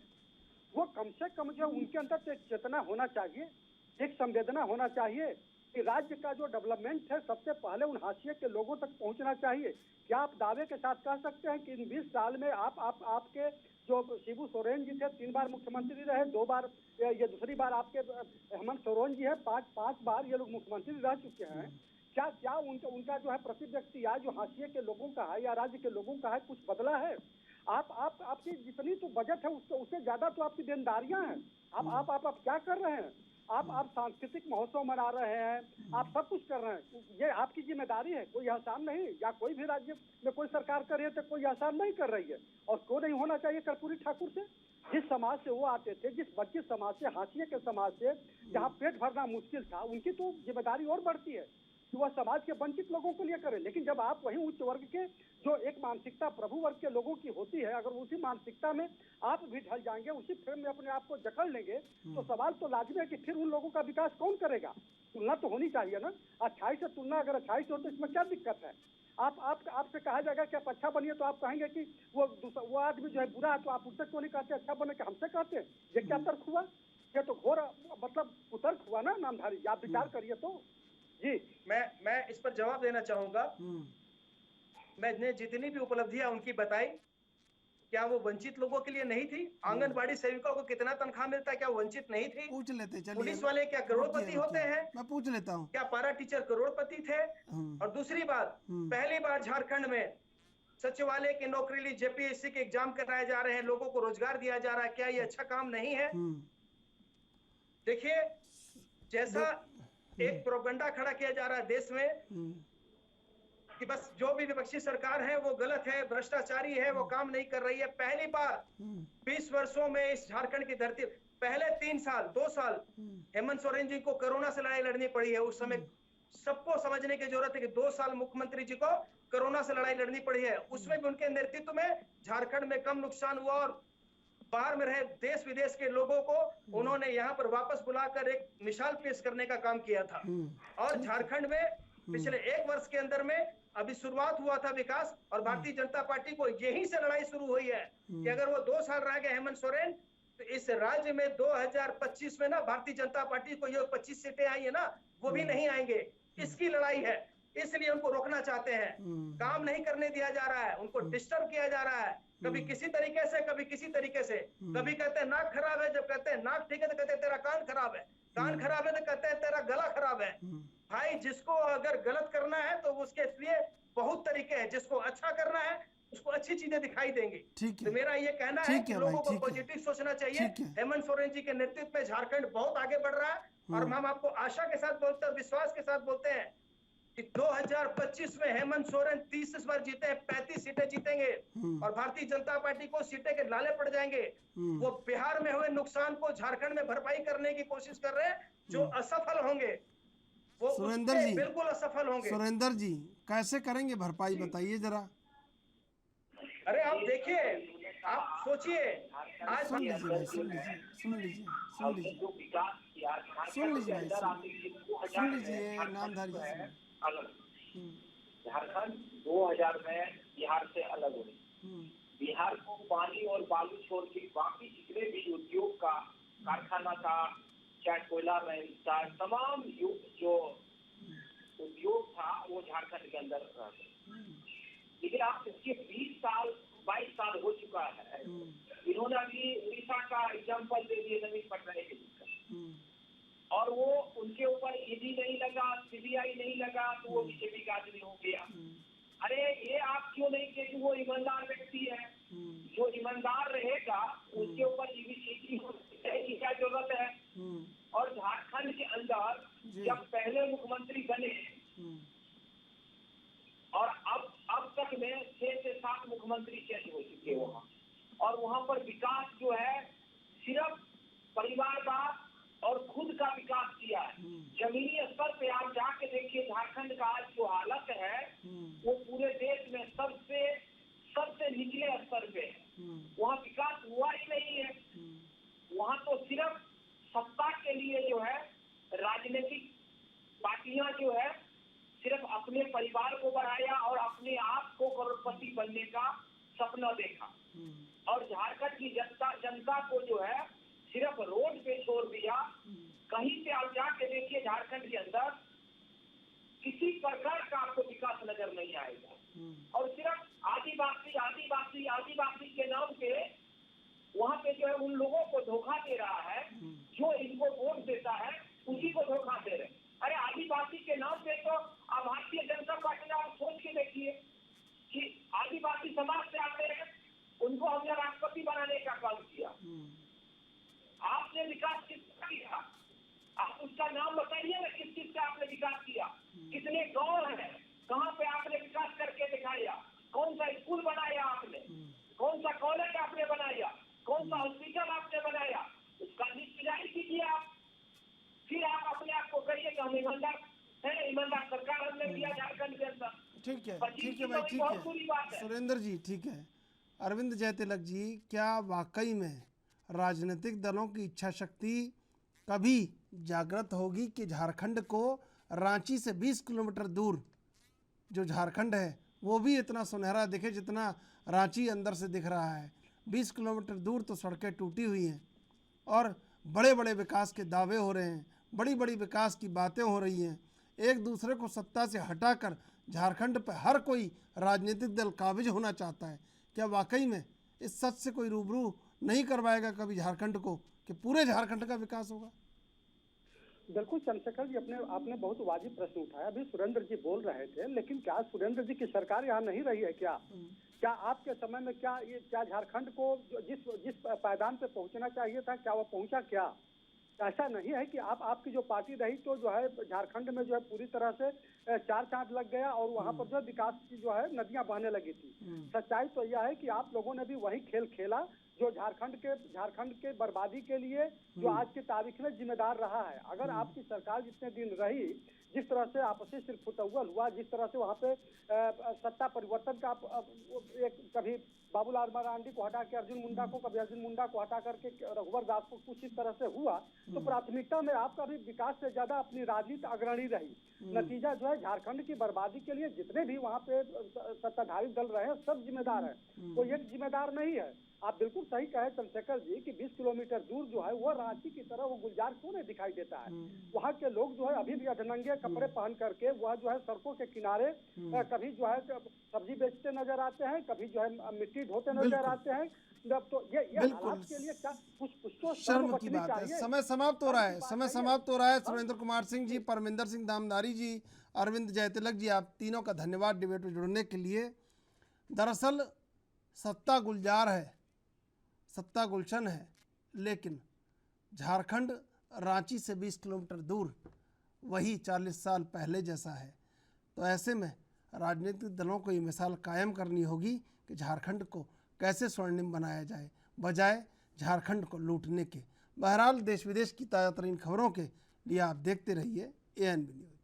वो कम से कम जो उनके अंदर तो एक चेतना होना चाहिए, एक संवेदना होना चाहिए कि राज्य का जो डेवलपमेंट है सबसे पहले उन हाशिए के लोगों तक पहुंचना चाहिए। क्या आप दावे के साथ कह सकते हैं कि इन 20 साल में आपके जो शिबू सोरेन जी थे 3 बार मुख्यमंत्री रहे, 2 बार, ये दूसरी बार आपके हेमंत सोरेन जी है, 5 बार ये लोग मुख्यमंत्री रह चुके हैं। क्या उनका जो है प्रति व्यक्ति या जो हाशिए के लोगों का है या राज्य के लोगों का है, कुछ बदला है? आपकी जितनी तो बजट है उससे ज्यादा तो आपकी देनदारियां हैं। आप क्या कर रहे हैं? आप सांस्कृतिक महोत्सव मना रहे हैं, आप सब कुछ कर रहे हैं, ये आपकी जिम्मेदारी है, कोई एहसान नहीं। या कोई भी राज्य में कोई सरकार कर रही है तो कोई एहसान नहीं कर रही है। और क्यों नहीं होना चाहिए कर्पूरी ठाकुर से? जिस समाज से वो आते थे, जिस वंचित समाज से, हाशिए के समाज से, जहाँ पेट भरना मुश्किल था, उनकी तो जिम्मेदारी और बढ़ती है कि वह समाज के वंचित लोगों के लिए करे। लेकिन जब आप वही उच्च वर्ग के जो एक मानसिकता प्रभु वर्ग के लोगों की होती है, अगर उसी मानसिकता में आप भी ढल जाएंगे, उसी फ्रेम में अपने आप को जकड़ लेंगे, तो सवाल तो लाजमी है कि फिर उन लोगों का विकास कौन करेगा? तुलना तो होनी चाहिए ना। अच्छाई से तुलना, अगर अच्छाई से हो तो इसमें क्या दिक्कत है? आपसे कहा जाएगा कि आप अच्छा बनिए तो आप कहेंगे कि वो आदमी जो है बुरा है, तो आप उससे क्यों नहीं कहते अच्छा बने कि हमसे कहते? ये क्या तर्क हुआ? ये तो घोर मतलब कुतर्क हुआ ना नामधारी जी। आप विचार करिए तो। जी, मैं इस पर जवाब देना चाहूंगा। मैंने जितनी भी उपलब्धियां उनकी बताई, क्या वो वंचित लोगों के लिए नहीं थी? आंगनबाड़ी सेविकाओं को कितना तनख्वाह मिलता है, क्या वंचित नहीं थी? पूछ लेते चलिए। पुलिस वाले क्या करोड़पति होते हैं? मैं पूछ लेता हूँ। क्या पारा टीचर करोड़पति थे? और दूसरी बात, पहली बार झारखंड में सचिवालय की नौकरी ली, जेपीएससी के एग्जाम कराए जा रहे हैं, लोगों को रोजगार दिया जा रहा है। क्या ये अच्छा काम नहीं है? देखिए, जैसा एक प्रोपेगेंडा खड़ा किया जा रहा है देश में कि बस जो भी विपक्षी सरकार है वो गलत है, भ्रष्टाचारी है, वो काम नहीं कर रही है। पहली बार 20 वर्षों में इस झारखंड की धरती, पहले 2 साल हेमंत सोरेन जी को कोरोना से लड़ाई लड़नी पड़ी है। उस समय सबको समझने की जरूरत है कि 2 साल मुख्यमंत्री जी को कोरोना से लड़ाई लड़नी पड़ी है। उसमें भी उनके नेतृत्व में झारखंड में कम नुकसान हुआ और बाहर में रहे देश विदेश के लोगों को उन्होंने यहाँ पर वापस बुलाकर एक मिसाल पेश करने का काम किया था। और झारखंड में पिछले 1 वर्ष के अंदर में अभी शुरुआत हुआ था विकास, और भारतीय जनता पार्टी को यहीं से लड़ाई शुरू हुई है कि अगर वो 2 साल रह गए हेमंत सोरेन, तो इस राज्य में 2025 में ना भारतीय जनता पार्टी को ये 25 सीटें आई है ना, वो भी नहीं आएंगे। इसकी लड़ाई है, इसलिए उनको रोकना चाहते हैं। काम नहीं करने दिया जा रहा है, उनको डिस्टर्ब किया जा रहा है, कभी किसी तरीके से, कभी किसी तरीके से। कभी कहते हैं नाक खराब है, जब कहते हैं नाक ठीक है तो कहते हैं तेरा कान खराब है, कान खराब है तो कहते हैं तेरा गला खराब है। भाई, जिसको अगर गलत करना है तो उसके लिए बहुत तरीके हैं, जिसको अच्छा करना है उसको अच्छी चीजें दिखाई देंगी। तो मेरा ये कहना है कि लोगों को पॉजिटिव सोचना चाहिए। हेमंत सोरेन जी के नेतृत्व में झारखंड बहुत आगे बढ़ रहा है, और हम आपको आशा के साथ बोलते हैं, विश्वास के साथ बोलते हैं कि 2025 में हेमंत सोरेन 30 बार जीते हैं, 35 सीटें जीतेंगे और भारतीय जनता पार्टी को सीटें के लाले पड़ जाएंगे। वो बिहार में हुए नुकसान को झारखंड में भरपाई करने की कोशिश कर रहे हैं, जो असफल होंगे वो सुरेंद्र उसमें जी, बिल्कुल असफल होंगे। सुरेंद्र जी कैसे करेंगे भरपाई, बताइए जरा। अरे आप देखिए, आप सोचिए, आज सुन लीजिए भाई, सुन लीजिए, सुन लीजिए, सुन लीजिए, जो विकास किया सुन झारखंड लीजिए के भाई, अंदर सुन आते ही 2000 सुन में लीजिए, झारखंड नामधारी जो जी है सुन। अलग झारखंड 2000 में बिहार से अलग हुई। बिहार को पानी और बालू छोड़ के बाकी जितने भी उद्योग का कारखाना था, चाहे कोयला मिल, चाहे तमाम जो उद्योग था, वो झारखंड के अंदर रह गए। लेकिन आप इसके 20 साल 22 साल हो चुका है, इन्होंने अभी उड़ीसा का एग्जाम्पल दे दिए नवीन पटनायक के जिसका, और वो उनके ऊपर ईडी नहीं लगा, सीबीआई नहीं लगा, तो वो बीजेपी का आदमी हो गया। अरे ये आप क्यों नहीं कहे कि वो ईमानदार व्यक्ति है? जो ईमानदार रहेगा उसके ऊपर ईडी की क्या जरूरत है? और झारखंड के अंदर जब पहले मुख्यमंत्री बने और अब तक में 6 से 7 मुख्यमंत्री चेंज हो चुके वहाँ, और वहाँ पर विकास जो है सिर्फ परिवारवाद और खुद का विकास किया है। जमीनी स्तर पे आप जाके देखिए, झारखंड का आज जो हालत है वो पूरे देश में सबसे निचले स्तर पे है। वहाँ विकास हुआ ही नहीं है। वहाँ तो सिर्फ सत्ता के लिए जो है राजनीतिक पार्टियां जो है सिर्फ अपने परिवार को बढ़ाया और अपने आप को करोड़पति बनने का सपना देखा, और झारखंड की जनता को जो है सिर्फ रोड पे छोड़ दिया। कहीं पे आप जाके देखिए, झारखंड के अंदर किसी प्रकार का आपको विकास नजर नहीं आएगा, और सिर्फ आदिवासी आदिवासी आदिवासी के नाम पे वहाँ पे जो है उन लोगों को धोखा दे रहा है, जो इनको वोट देता है उसी को धोखा दे रहे। अरे आदिवासी के नाम पे तो भारतीय जनता पार्टी ने आप सोच के देखिए कि आदिवासी समाज से आते हैं, उनको हमने राष्ट्रपति बनाने का काम किया। आपने विकास किसका किया? आप उसका नाम बताइए ना, किस चीज का आपने विकास किया? कितने गांव हैं, कहाँ पे आपने विकास करके दिखाया? कौन सा स्कूल बनाया आपने? कौन सा कॉलेज आपने बनाया? कौन सा हॉस्पिटल आपने बनाया? उसका लिस्ट जारी कीजिए आप, फिर आप अपने आप को कहिए कि हम ईमानदार है, ईमानदार सरकार हमने दिया झारखंड के अंदर। ठीक है भाई, ठीक है सुरेंद्र जी, ठीक है। अरविंद जयतिलक जी, क्या वाकई में राजनीतिक दलों की इच्छा शक्ति कभी जागृत होगी कि झारखंड को रांची से 20 किलोमीटर दूर जो झारखंड है वो भी इतना सुनहरा दिखे जितना रांची अंदर से दिख रहा है? 20 किलोमीटर दूर तो सड़कें टूटी हुई हैं और बड़े बड़े विकास के दावे हो रहे हैं, बड़ी बड़ी विकास की बातें हो रही हैं। एक दूसरे को सत्ता से हटाकर झारखंड पर हर कोई राजनीतिक दल काबिज होना चाहता है। क्या वाकई में इस सच से कोई रूबरू नहीं करवाएगा कभी झारखंड को कि पूरे झारखंड का विकास होगा? बिल्कुल चंद्रशेखर जी, आपने बहुत वाजिब प्रश्न उठाया। अभी सुरेंद्र जी बोल रहे थे, लेकिन क्या सुरेंद्र जी की सरकार यहाँ नहीं रही है क्या? क्या आपके समय में क्या झारखंड को जिस पायदान पे पहुंचना चाहिए था, क्या वो पहुंचा? क्या ऐसा नहीं है कि आपकी जो पार्टी रही तो जो है झारखंड में जो है पूरी तरह से 4 चांद लग गया और वहाँ पर जो विकास की जो है नदियां बहने लगी थी। सच्चाई तो यह है कि आप लोगों ने भी वही खेल खेला जो झारखंड के बर्बादी के लिए जो आज की तारीख में जिम्मेदार रहा है। अगर आपकी सरकार जितने दिन रही, जिस तरह से आपसी सिर्फ फुटअव्वल हुआ, जिस तरह से वहाँ पे सत्ता परिवर्तन का एक कभी बाबूलाल मरांडी को हटा के अर्जुन मुंडा को, कभी अर्जुन मुंडा को हटा करके रघुवर दास को, कुछ इस तरह से हुआ, तो प्राथमिकता में आपका भी विकास से ज्यादा अपनी राजनीति अग्रणी रही। नतीजा जो है झारखंड की बर्बादी के लिए जितने भी वहाँ पे सत्ताधारी दल रहे हैं सब जिम्मेदार है, कोई एक जिम्मेदार नहीं है। आप बिल्कुल सही कहे चंद्रशेखर जी कि 20 किलोमीटर दूर जो है वो रांची की तरह वो गुलजार क्यों नहीं दिखाई देता है? वहाँ के लोग जो है अभी भी अधनंगे कपड़े पहन करके वह जो है सड़कों के किनारे कभी जो है सब्जी बेचते नजर आते हैं, कभी जो है मिट्टी ढोते नजर आते हैं। तो ये हालात के लिए क्या कुछ तो शर्म की बात है। समय समाप्त हो रहा है, समय समाप्त हो रहा है। सुरेंद्र कुमार सिंह जी, परमिंदर सिंह दामदारी जी, अरविंद जयतिलक जी, आप तीनों का धन्यवाद डिबेट में जुड़ने के लिए। दरअसल सत्ता गुलजार है, सत्ता गुलशन है, लेकिन झारखंड रांची से 20 किलोमीटर दूर वही 40 साल पहले जैसा है। तो ऐसे में राजनीतिक दलों को ये मिसाल कायम करनी होगी कि झारखंड को कैसे स्वर्णिम बनाया जाए, बजाय झारखंड को लूटने के। बहरहाल देश विदेश की ताज़ा तरीन खबरों के लिए आप देखते रहिए ANB न्यूज़।